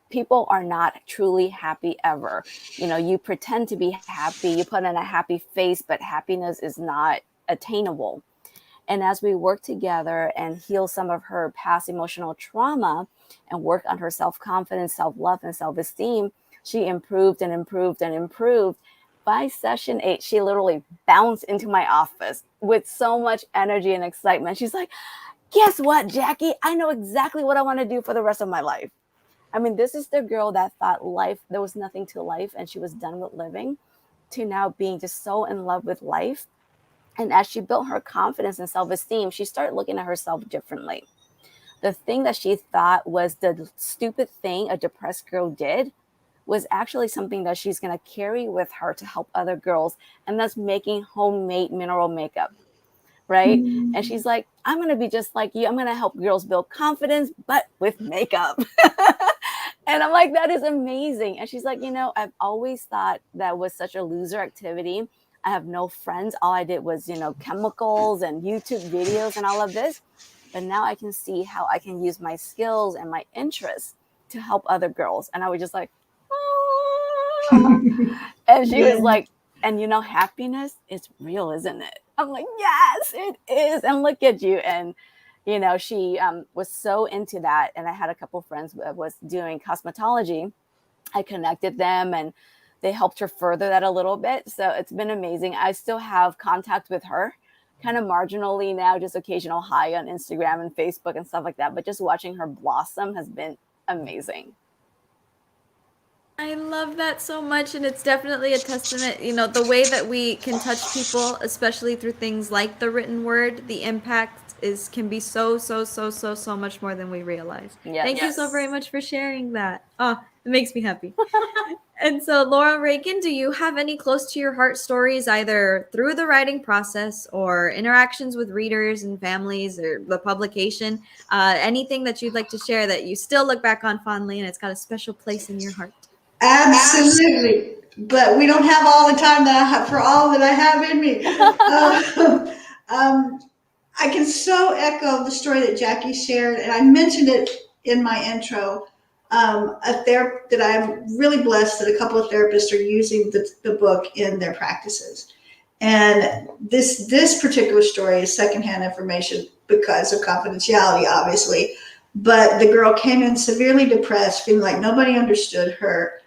People are not truly happy ever. You pretend to be happy, you put on a happy face, but happiness is not attainable. And as we work together and heal some of her past emotional trauma and work on her self-confidence, self-love, and self-esteem, she improved and improved and improved. By session 8, she literally bounced into my office with so much energy and excitement. She's like, guess what, Jacqui? I know exactly what I want to do for the rest of my life. I mean, this is the girl that thought there was nothing to life and she was done with living, to now being just so in love with life. And as she built her confidence and self-esteem, she started looking at herself differently. The thing that she thought was the stupid thing a depressed girl did was actually something that she's going to carry with her to help other girls. And that's making homemade mineral makeup, right? Mm-hmm. And she's like, I'm going to be just like you. I'm going to help girls build confidence, but with makeup. And I'm like, that is amazing. And she's like, I've always thought that was such a loser activity. I have no friends. All I did was, chemicals and YouTube videos and all of this. But now I can see how I can use my skills and my interests to help other girls. And I was just like, and she was like, and happiness is real, isn't it? I'm like, yes, it is. And look at you. And, she was so into that. And I had a couple friends that was doing cosmetology. I connected them and they helped her further that a little bit. So it's been amazing. I still have contact with her, kind of marginally now, just occasional hi on Instagram and Facebook and stuff like that. But just watching her blossom has been amazing. I love that so much. And it's definitely a testament, the way that we can touch people, especially through things like the written word, the impact can be so much more than we realize. Yes. Thank you so very much for sharing that. Oh, it makes me happy. And so, Laura Reagan, do you have any close to your heart stories, either through the writing process or interactions with readers and families or the publication? Anything that you'd like to share that you still look back on fondly and it's got a special place in your heart? Absolutely. But we don't have all the time that I have for all that I have in me. I can so echo the story that Jacqui shared, and I mentioned it in my intro. That I'm really blessed that a couple of therapists are using the book in their practices. And this particular story is secondhand information because of confidentiality, obviously. But the girl came in severely depressed, feeling like nobody understood her.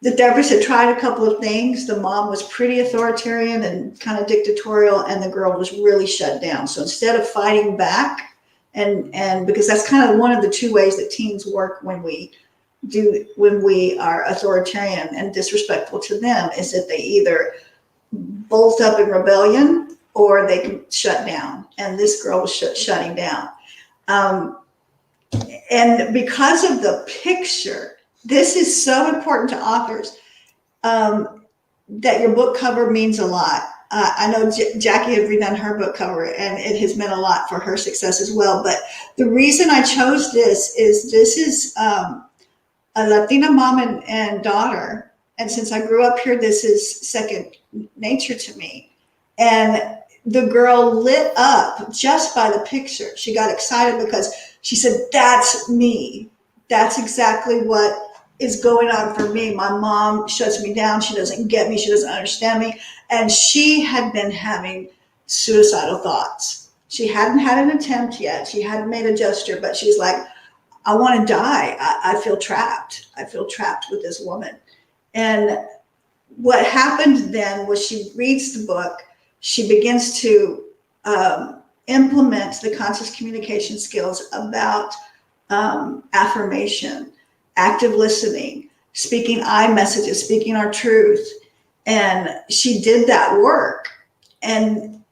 The therapist had tried a couple of things. The mom was pretty authoritarian and kind of dictatorial, and the girl was really shut down. So instead of fighting back, and because that's kind of one of the two ways that teens work when we are authoritarian and disrespectful to them, is that they either bolt up in rebellion, or they can shut down. And this girl was shutting down. And because of the picture, this is so important to authors, that your book cover means a lot. I know Jacqui had redone her book cover, and it has meant a lot for her success as well. But the reason I chose this is a Latina mom and daughter. And since I grew up here, this is second nature to me. And the girl lit up just by the picture. She got excited because she said, that's me. That's exactly what is going on for me. My mom shuts me down. She doesn't get me. She doesn't understand me. And she had been having suicidal thoughts. She hadn't had an attempt yet. She hadn't made a gesture, but she's like, I want to die. I feel trapped. I feel trapped with this woman. And what happened then was she reads the book. She begins to implement the conscious communication skills about affirmation, active listening, speaking I messages, speaking our truth. And she did that work. And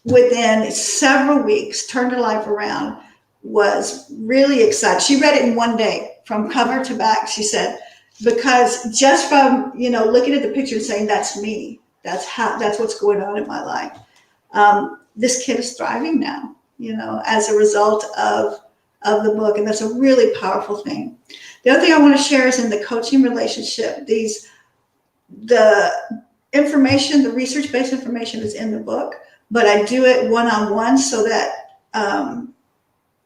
within several weeks, turned her life around, was really excited. She read it in one day from cover to back. She said, because just from, looking at the picture and saying, that's me, that's what's going on in my life. This kid is thriving now, as a result of the book. And that's a really powerful thing. The other thing I want to share is in the coaching relationship, the information, the research-based information is in the book, but I do it one-on-one so that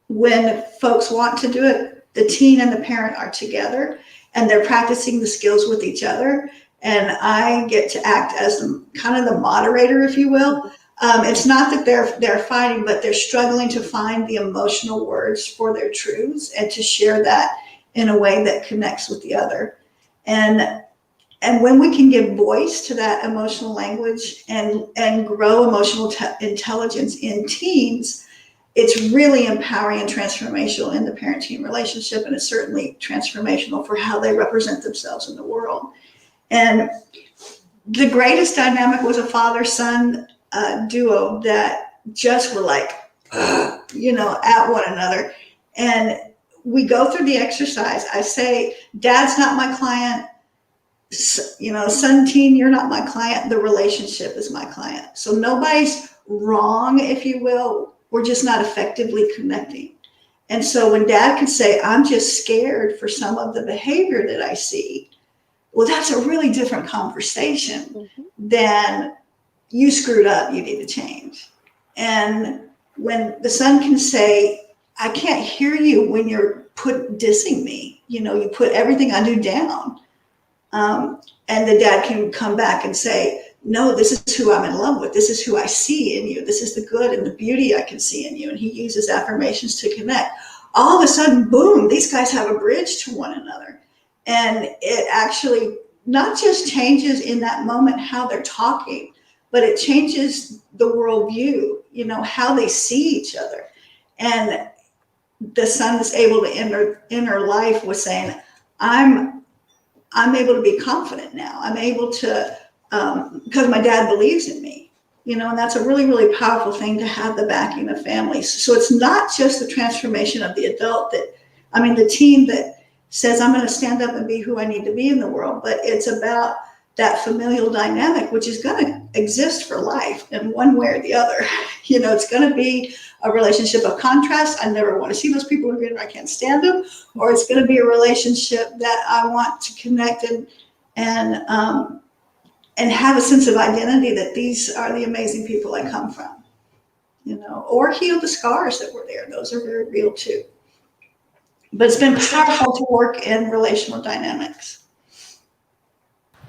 when folks want to do it, the teen and the parent are together and they're practicing the skills with each other. And I get to act as kind of the moderator, if you will. It's not that they're fighting, but they're struggling to find the emotional words for their truths and to share that in a way that connects with the other. And when we can give voice to that emotional language and grow emotional intelligence in teens, it's really empowering and transformational in the parent-teen relationship. And it's certainly transformational for how they represent themselves in the world. And the greatest dynamic was a father-son duo that just were like, at one another. And we go through the exercise. I say, Dad's not my client. Son, teen, you're not my client. The relationship is my client. So nobody's wrong, if you will. We're just not effectively connecting. And so when Dad can say, I'm just scared for some of the behavior that I see, well, that's a really different conversation than you screwed up, you need to change. And when the son can say, I can't hear you when you're dissing me, you put everything I do down. And the dad can come back and say, no, this is who I'm in love with. This is who I see in you. This is the good and the beauty I can see in you. And he uses affirmations to connect. All of a sudden, boom, these guys have a bridge to one another. And it actually not just changes in that moment how they're talking, but it changes the worldview, how they see each other. And the son is able to enter life with saying, I'm able to be confident now. I'm able to, because my dad believes in me, and that's a really, really powerful thing to have the backing of families. So it's not just the transformation of the adult the teen that says, I'm going to stand up and be who I need to be in the world, but it's about that familial dynamic, which is going to exist for life in one way or the other. It's going to be a relationship of contrast. I never want to see those people again. I can't stand them. Or it's going to be a relationship that I want to connect and have a sense of identity that these are the amazing people I come from, or heal the scars that were there. Those are very real too. But it's been powerful to work in relational dynamics.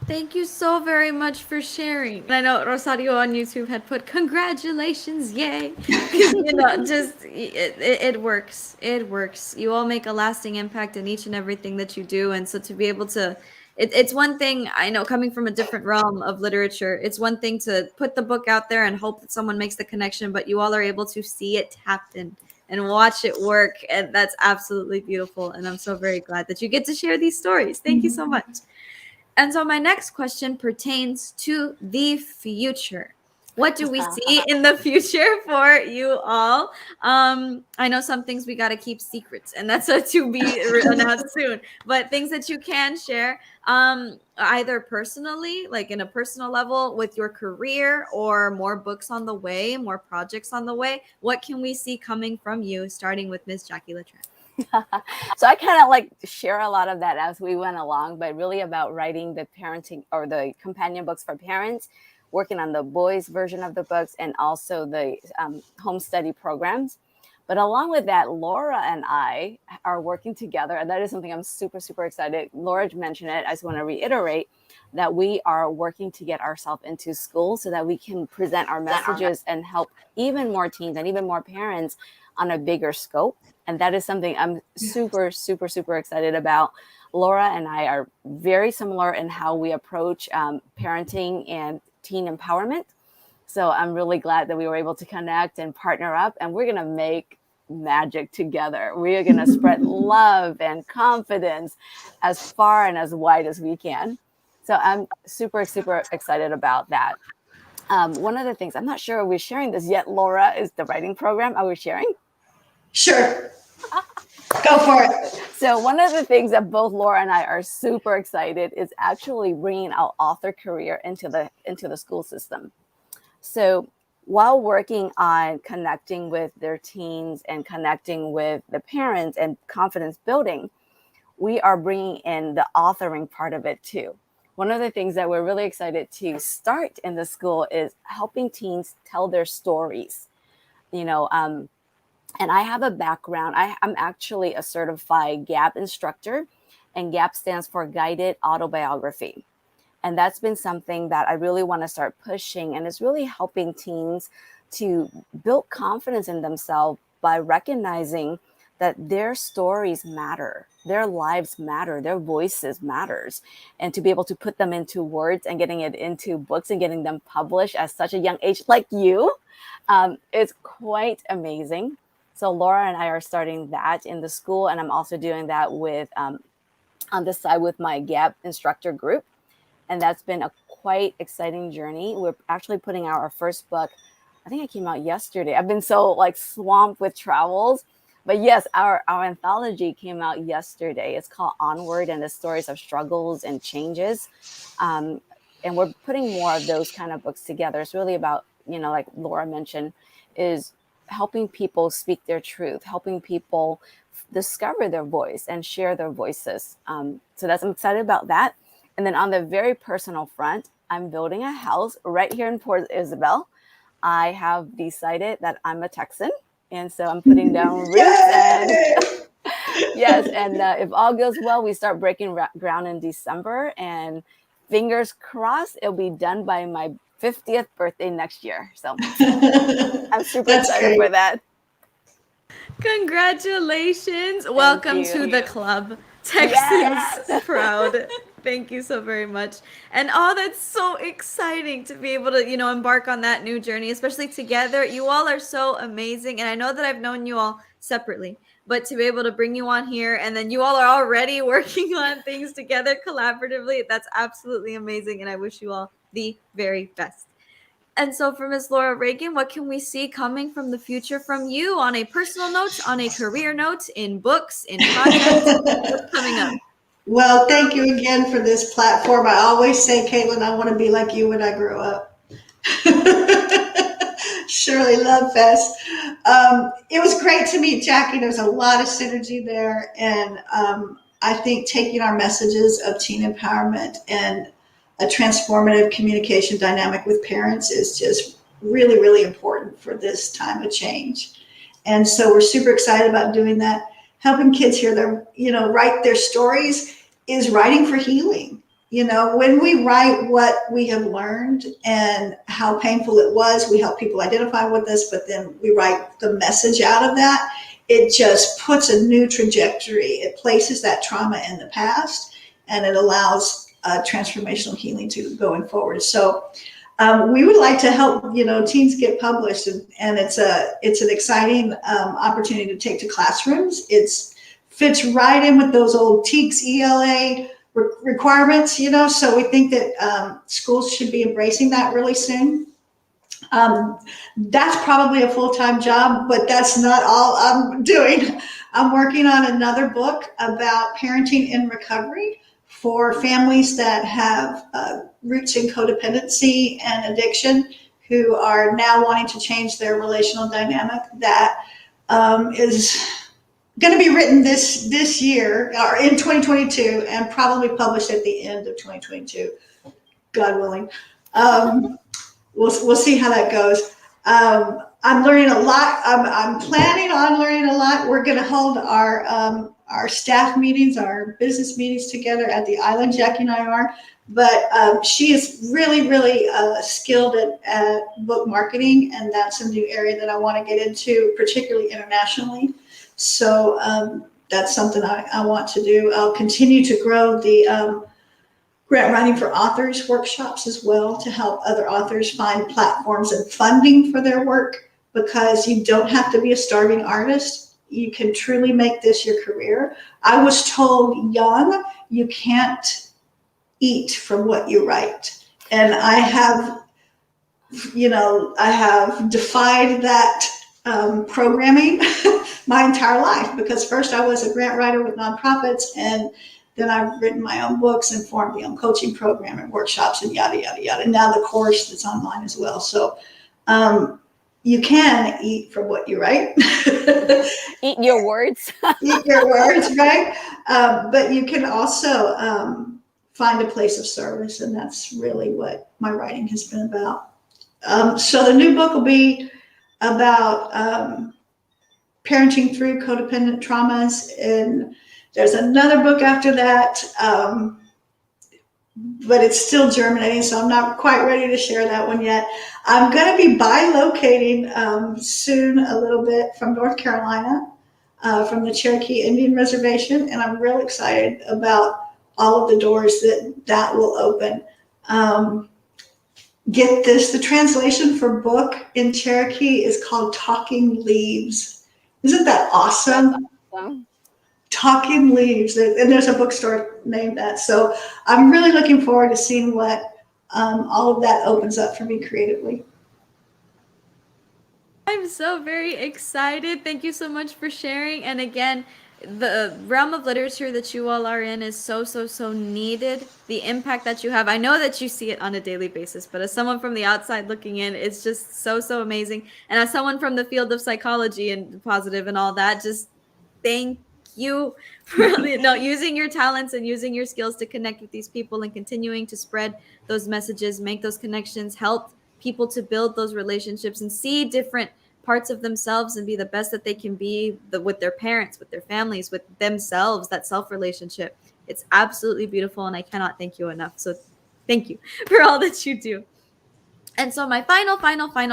Thank you so very much for sharing. I know Rosario on YouTube had put congratulations, yay! It works. It works. You all make a lasting impact in each and everything that you do, and so to be able to, it's one thing. I know coming from a different realm of literature, it's one thing to put the book out there and hope that someone makes the connection, but you all are able to see it happen and watch it work, and that's absolutely beautiful. And I'm so very glad that you get to share these stories. Thank you so much. And so my next question pertains to the future. What do we see in the future for you all? I know some things we got to keep secrets, and that's to be announced soon. But things that you can share, either personally, like in a personal level with your career, or more books on the way, more projects on the way. What can we see coming from you, starting with Ms. Jacqui Letran? So I kind of like share a lot of that as we went along, but really about writing the parenting or the companion books for parents, working on the boys version of the books, and also the home study programs. But along with that, Laura and I are working together, and that is something I'm super, super excited. Laura mentioned it. I just want to reiterate that we are working to get ourselves into school so that we can present our messages and help even more teens and even more parents on a bigger scope. And that is something I'm super, super, super excited about. Laura and I are very similar in how we approach parenting and teen empowerment. So I'm really glad that we were able to connect and partner up, and we're going to make magic together. We are going to spread love and confidence as far and as wide as we can. So I'm super, super excited about that. One of the things, I'm not sure we're sharing this yet, Laura, is the writing program. Are we sharing? Sure. Go for it. So one of the things that both Laura and I are super excited is actually bringing our author career into the school system. So while working on connecting with their teens and connecting with the parents and confidence building, we are bringing in the authoring part of it too. One of the things that we're really excited to start in the school is helping teens tell their stories. And I have a background. I'm actually a certified GAP instructor, and GAP stands for Guided Autobiography. And that's been something that I really want to start pushing. And it's really helping teens to build confidence in themselves by recognizing that their stories matter, their lives matter, their voices matters. And to be able to put them into words and getting it into books and getting them published at such a young age like you, is quite amazing. So Laura and I are starting that in the school, and I'm also doing that with on the side with my GAP instructor group. And that's been a quite exciting journey. We're actually putting out our first book. I think it came out yesterday. I've been so like swamped with travels. But yes, our anthology came out yesterday. It's called Onward, and the stories of struggles and changes. And we're putting more of those kind of books together. It's really about, like Laura mentioned, is helping people speak their truth, helping people discover their voice and share their voices. I'm excited about that. And then on the very personal front, I'm building a house right here in Port Isabel. I have decided that I'm a Texan, and so I'm putting down roots. And yes, and if all goes well, we start breaking ground in December, and fingers crossed, it'll be done by my 50th birthday next year. So I'm super excited for that. Congratulations. Welcome to the club. Texans proud. Thank you so very much. And that's so exciting to be able to, embark on that new journey, especially together. You all are so amazing. And I know that I've known you all separately, but to be able to bring you on here, and then you all are already working on things together collaboratively, that's absolutely amazing. And I wish you all the very best. And so for Ms. Laura Reagan, what can we see coming from the future from you on a personal note, on a career note, in books, in projects? What's coming up? Well, thank you again for this platform. I always say, Katelynn, I want to be like you when I grow up. Shirley Love Fest. It was great to meet Jacqui. There's a lot of synergy there. And I think taking our messages of teen empowerment and a transformative communication dynamic with parents is just really, really important for this time of change. And so we're super excited about doing that. Helping kids hear their, write their stories is writing for healing. When we write what we have learned and how painful it was, we help people identify with this, but then we write the message out of that. It just puts a new trajectory. It places that trauma in the past, and it allows transformational healing to going forward. So we would like to help, teens get published, and it's an exciting opportunity to take to classrooms. It fits right in with those old TEKS ELA requirements, so we think that schools should be embracing that really soon. That's probably a full-time job, but that's not all I'm doing. I'm working on another book about parenting in recovery for families that have roots in codependency and addiction, who are now wanting to change their relational dynamic. That is going to be written this year, or in 2022, and probably published at the end of 2022, God willing. We'll see how that goes. I'm learning a lot. I'm planning on learning a lot. We're going to hold our staff meetings, our business meetings together at the island. Jacqui and I are. But she is really, really skilled at book marketing, and that's a new area that I want to get into, particularly internationally. So that's something I want to do. I'll continue to grow the grant writing for authors workshops as well, to help other authors find platforms and funding for their work, because you don't have to be a starving artist. You can truly make this your career. I was told young, you can't eat from what you write. And I have defied that programming my entire life, because first I was a grant writer with nonprofits, and then I've written my own books and formed my own coaching program and workshops and yada, yada, yada. And now the course that's online as well. So you can eat from what you write. Eat your words. Eat your words, right? But you can also find a place of service. And that's really what my writing has been about. So the new book will be about parenting through codependent traumas, and there's another book after that, but it's still germinating, so I'm not quite ready to share that one yet. I'm going to be bilocating soon a little bit from North Carolina, from the Cherokee Indian Reservation, and I'm real excited about all of the doors that will open. Get this, the translation for book in Cherokee is called Talking Leaves. Isn't that awesome? Talking Leaves, and there's a bookstore named that. So I'm really looking forward to seeing what all of that opens up for me creatively. I'm so very excited. Thank you so much for sharing. And again, the realm of literature that you all are in is so, so, so needed. The impact that you have, I know that you see it on a daily basis, but as someone from the outside looking in, it's just so, so amazing. And as someone from the field of psychology and positive and all that, just thank you for using your talents and using your skills to connect with these people and continuing to spread those messages, make those connections, help people to build those relationships and see different parts of themselves and be the best that they can be with their parents, with their families, with themselves, that self-relationship. It's absolutely beautiful, and I cannot thank you enough. So thank you for all that you do. And so my final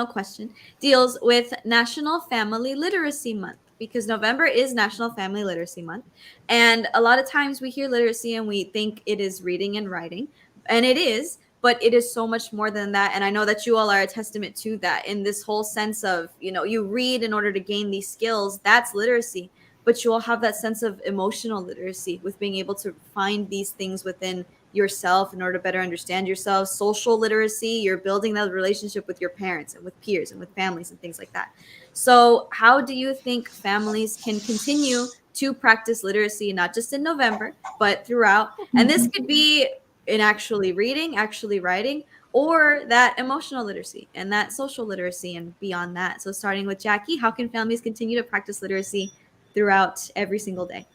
question deals with National Family Literacy Month, because November is National Family Literacy Month. And a lot of times we hear literacy and we think it is reading and writing, and it is, but it is so much more than that. And I know that you all are a testament to that, in this whole sense of, you read in order to gain these skills. That's literacy. But you all have that sense of emotional literacy, with being able to find these things within yourself in order to better understand yourself. Social literacy, you're building that relationship with your parents and with peers and with families and things like that. So how do you think families can continue to practice literacy, not just in November, but throughout? And this could be in actually reading, actually writing, or that emotional literacy and that social literacy and beyond that. So starting with Jacqui, how can families continue to practice literacy throughout every single day?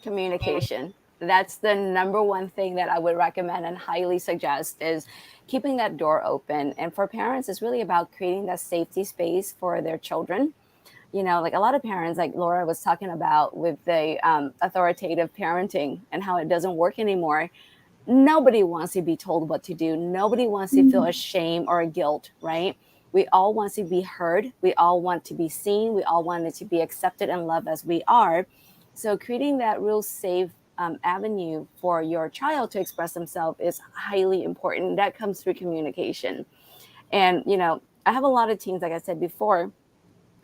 Communication. That's the number one thing that I would recommend and highly suggest, is keeping that door open. And for parents, it's really about creating that safety space for their children. Like a lot of parents, like Laura was talking about with the authoritative parenting and how it doesn't work anymore. Nobody wants to be told what to do. Nobody wants to feel a shame or a guilt, right? We all want to be heard. We all want to be seen. We all want to be accepted and loved as we are. So creating that real safe avenue for your child to express themselves is highly important. That comes through communication. And, I have a lot of teens, like I said before,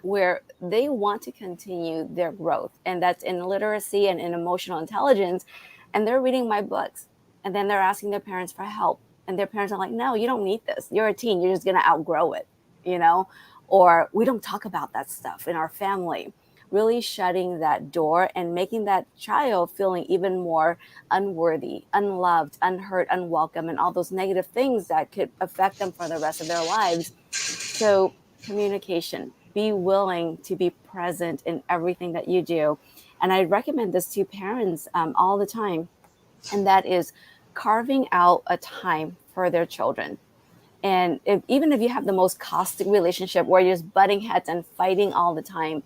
where they want to continue their growth, and that's in literacy and in emotional intelligence. And they're reading my books. and then they're asking their parents for help, and their parents are like, no, you don't need this. You're a teen. You're just going to outgrow it, you know? Or we don't talk about that stuff in our family. Really shutting that door and making that child feeling even more unworthy, unloved, unheard, unwelcome, and all those negative things that could affect them for the rest of their lives. So communication, be willing to be present in everything that you do. And I recommend this to parents all the time. And that is carving out a time for their children. And even if you have the most caustic relationship where you're just butting heads and fighting all the time,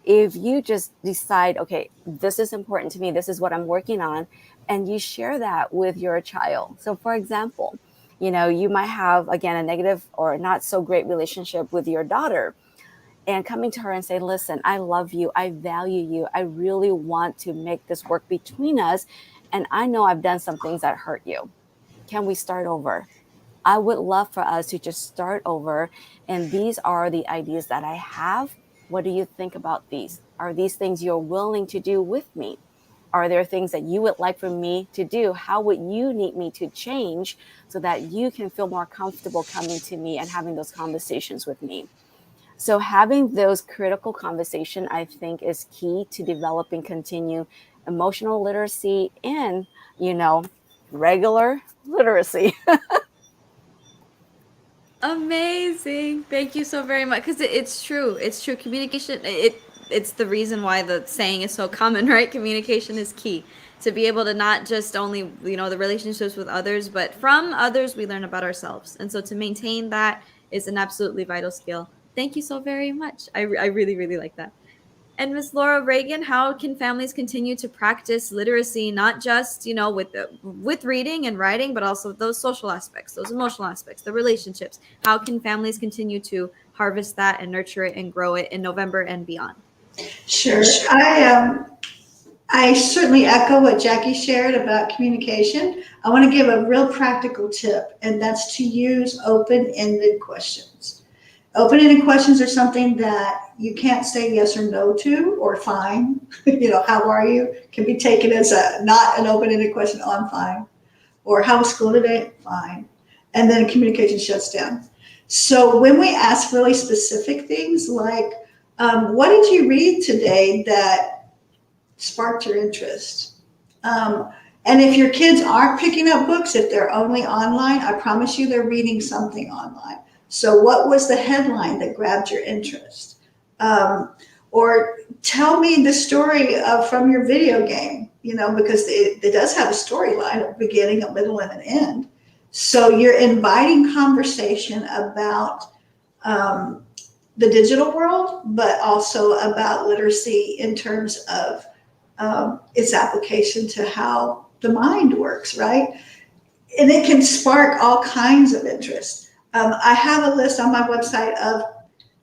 if you just decide, okay, this is important to me, this is what I'm working on, and you share that with your child. So for example, you know, you might have, again, a negative or not so great relationship with your daughter, and coming to her and say, listen, I love you, I value you, I really want to make this work between us, and I know I've done some things that hurt you. Can we start over? I would love for us to just start over, and these are the ideas that I have. What do you think about these? Are these things you're willing to do with me? Are there things that you would like for me to do? How would you need me to change so that you can feel more comfortable coming to me and having those conversations with me? So having those critical conversations, I think, is key to developing continued emotional literacy and, you know, regular literacy. Amazing. Thank you so very much. Because it's true. It's true. Communication, it's the reason why the saying is so common, right? Communication is key. To be able to not just only, you know, the relationships with others, but from others, we learn about ourselves. And so to maintain that is an absolutely vital skill. Thank you so very much. I really, really like that. And Miss Laura Reagan, how can families continue to practice literacy, not just, you know, with reading and writing, but also those social aspects, those emotional aspects, the relationships? How can families continue to harvest that and nurture it and grow it in November and beyond? Sure. I certainly echo what Jacqui shared about communication. I want to give a real practical tip, and that's to use open-ended questions. Open-ended questions are something that you can't say yes or no to, or fine. You know, how are you? Can be taken as a not an open-ended question. Oh, I'm fine. Or how was school today? Fine. And then communication shuts down. So when we ask really specific things like, what did you read today that sparked your interest? And if your kids aren't picking up books, if they're only online, I promise you they're reading something online. So what was the headline that grabbed your interest? Or tell me the story from your video game, you know, because it does have a storyline, a beginning, a middle, and an end. So you're inviting conversation about the digital world, but also about literacy in terms of its application to how the mind works, right? And it can spark all kinds of interest. I have a list on my website of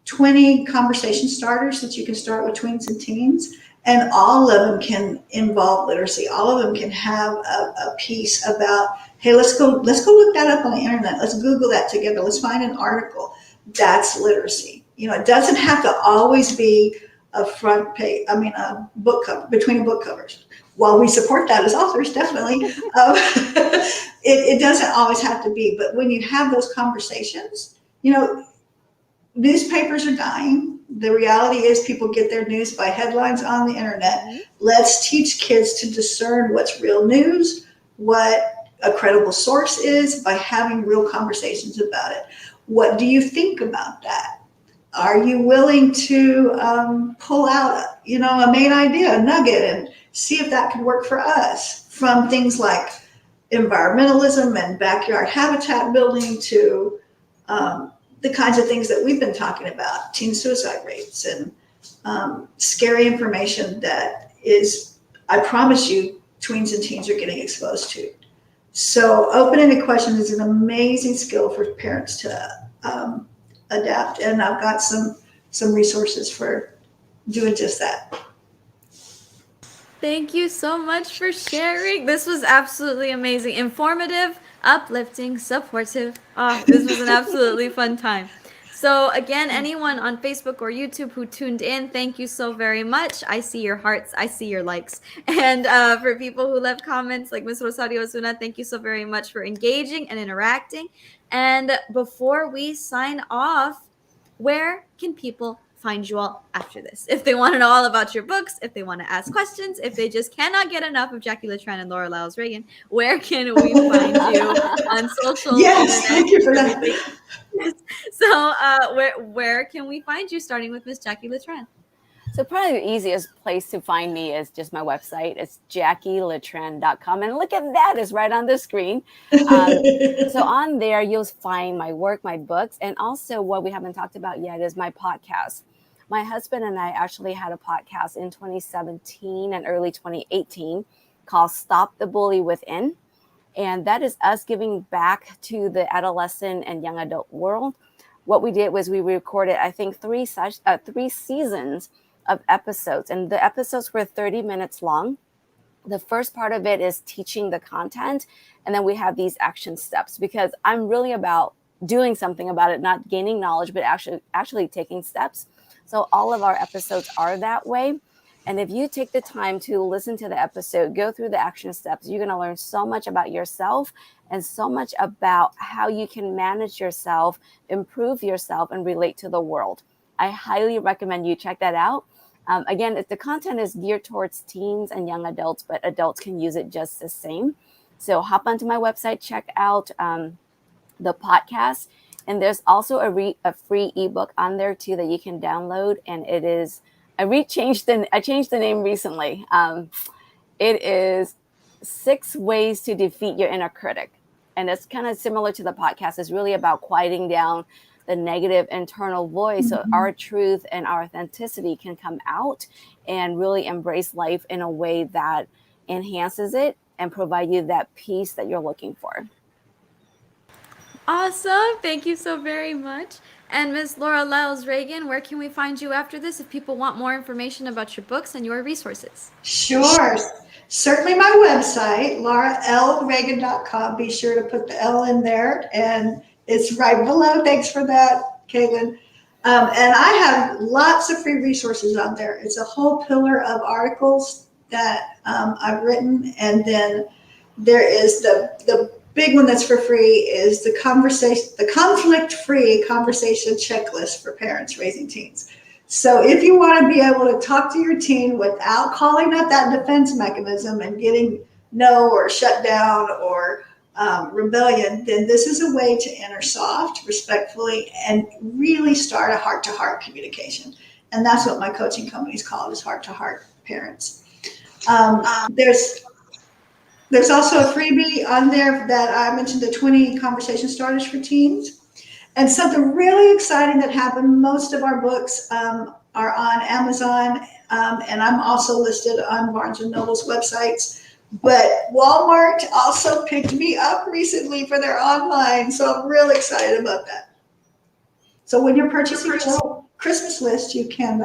20 conversation starters that you can start with tweens and teens, and all of them can involve literacy. All of them can have a piece about, hey, let's go look that up on the internet. Let's Google that together. Let's find an article. That's literacy. You know, it doesn't have to always be a front page, a book cover, between book covers. While we support that as authors, definitely, it doesn't always have to be. But when you have those conversations, you know, newspapers are dying. The reality is people get their news by headlines on the internet. Let's teach kids to discern what's real news, what a credible source is, by having real conversations about it. What do you think about that? Are you willing to pull out, you know, a main idea, a nugget, and see if that could work for us? From things like environmentalism and backyard habitat building to the kinds of things that we've been talking about, teen suicide rates and scary information that is, I promise you, tweens and teens are getting exposed to. So open-ended questions is an amazing skill for parents to adapt, and I've got some resources for doing just that. Thank you so much for sharing. This was absolutely amazing, informative, uplifting, supportive. Oh, this was an absolutely fun time. So again, anyone on Facebook or YouTube who tuned in, thank you so very much. I see your hearts, I see your likes. And for people who left comments like Ms. Rosario Osuna, thank you so very much for engaging and interacting. And before we sign off, where can people find you all after this? If they want to know all about your books, if they want to ask questions, if they just cannot get enough of Jacqui Letran and Lyles Reagan, where can we find you on social? Yes, thank you for that. So where can we find you, starting with Miss Jacqui Letran? So probably the easiest place to find me is just my website. It's JacquiLetran.com. And look at that, it's right on the screen. So on there, you'll find my work, my books, and also what we haven't talked about yet is my podcast. My husband and I actually had a podcast in 2017 and early 2018 called Stop the Bully Within. And that is us giving back to the adolescent and young adult world. What we did was we recorded, I think, 3 seasons of episodes, and the episodes were 30 minutes long. The first part of it is teaching the content, and then we have these action steps, because I'm really about doing something about it, not gaining knowledge, but actually taking steps. So all of our episodes are that way. And if you take the time to listen to the episode, go through the action steps, you're going to learn so much about yourself and so much about how you can manage yourself, improve yourself, and relate to the world. I highly recommend you check that out. Again, the content is geared towards teens and young adults, but adults can use it just the same. So hop onto my website, check out the podcast. And there's also a free ebook on there too that you can download. And it is, I changed the name recently. It is 6 Ways to Defeat Your Inner Critic. And it's kind of similar to the podcast. It's really about quieting down the negative internal voice, so our truth and our authenticity can come out and really embrace life in a way that enhances it and provide you that peace that you're looking for. Awesome. Thank you so very much. And Ms. Lyles Reagan, where can we find you after this if people want more information about your books and your resources? Sure. Certainly my website, lauralreagan.com. Be sure to put the L in there, and it's right below. Thanks for that, Katelynn. And I have lots of free resources on there. It's a whole pillar of articles that I've written. And then there is the big one that's for free is the conflict-free conversation checklist for parents raising teens. So if you want to be able to talk to your teen without calling up that defense mechanism and getting no or shut down or rebellion, then this is a way to enter soft, respectfully, and really start a heart-to-heart communication. And that's what my coaching company is called, is heart-to-heart parents. There's also a freebie on there that I mentioned, the 20 conversation starters for teens. And something really exciting that happened, most of our books are on Amazon, and I'm also listed on Barnes & Noble's websites. But Walmart also picked me up recently for their online, so I'm really excited about that. So when you're purchasing your Christmas list, you can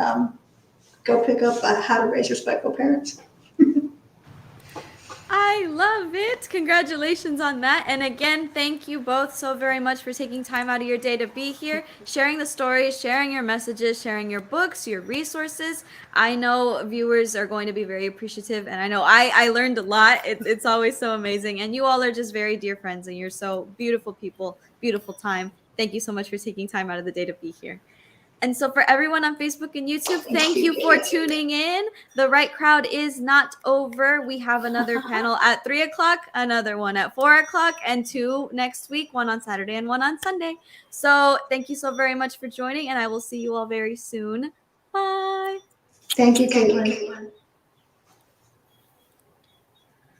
go pick up How to Raise Respectful Parents. I love it. Congratulations on that. And again, thank you both so very much for taking time out of your day to be here, sharing the stories, sharing your messages, sharing your books, your resources. I know viewers are going to be very appreciative, and I know I learned a lot. It's always so amazing. And you all are just very dear friends, and you're so beautiful people, beautiful time. Thank you so much for taking time out of the day to be here. And so for everyone on Facebook and YouTube, thank you for tuning in. The Right Crowd is not over. We have another panel at 3 o'clock, another one at 4 o'clock, and 2 next week, one on Saturday and one on Sunday. So thank you so very much for joining, and I will see you all very soon. Bye. Thank you, Katelynn.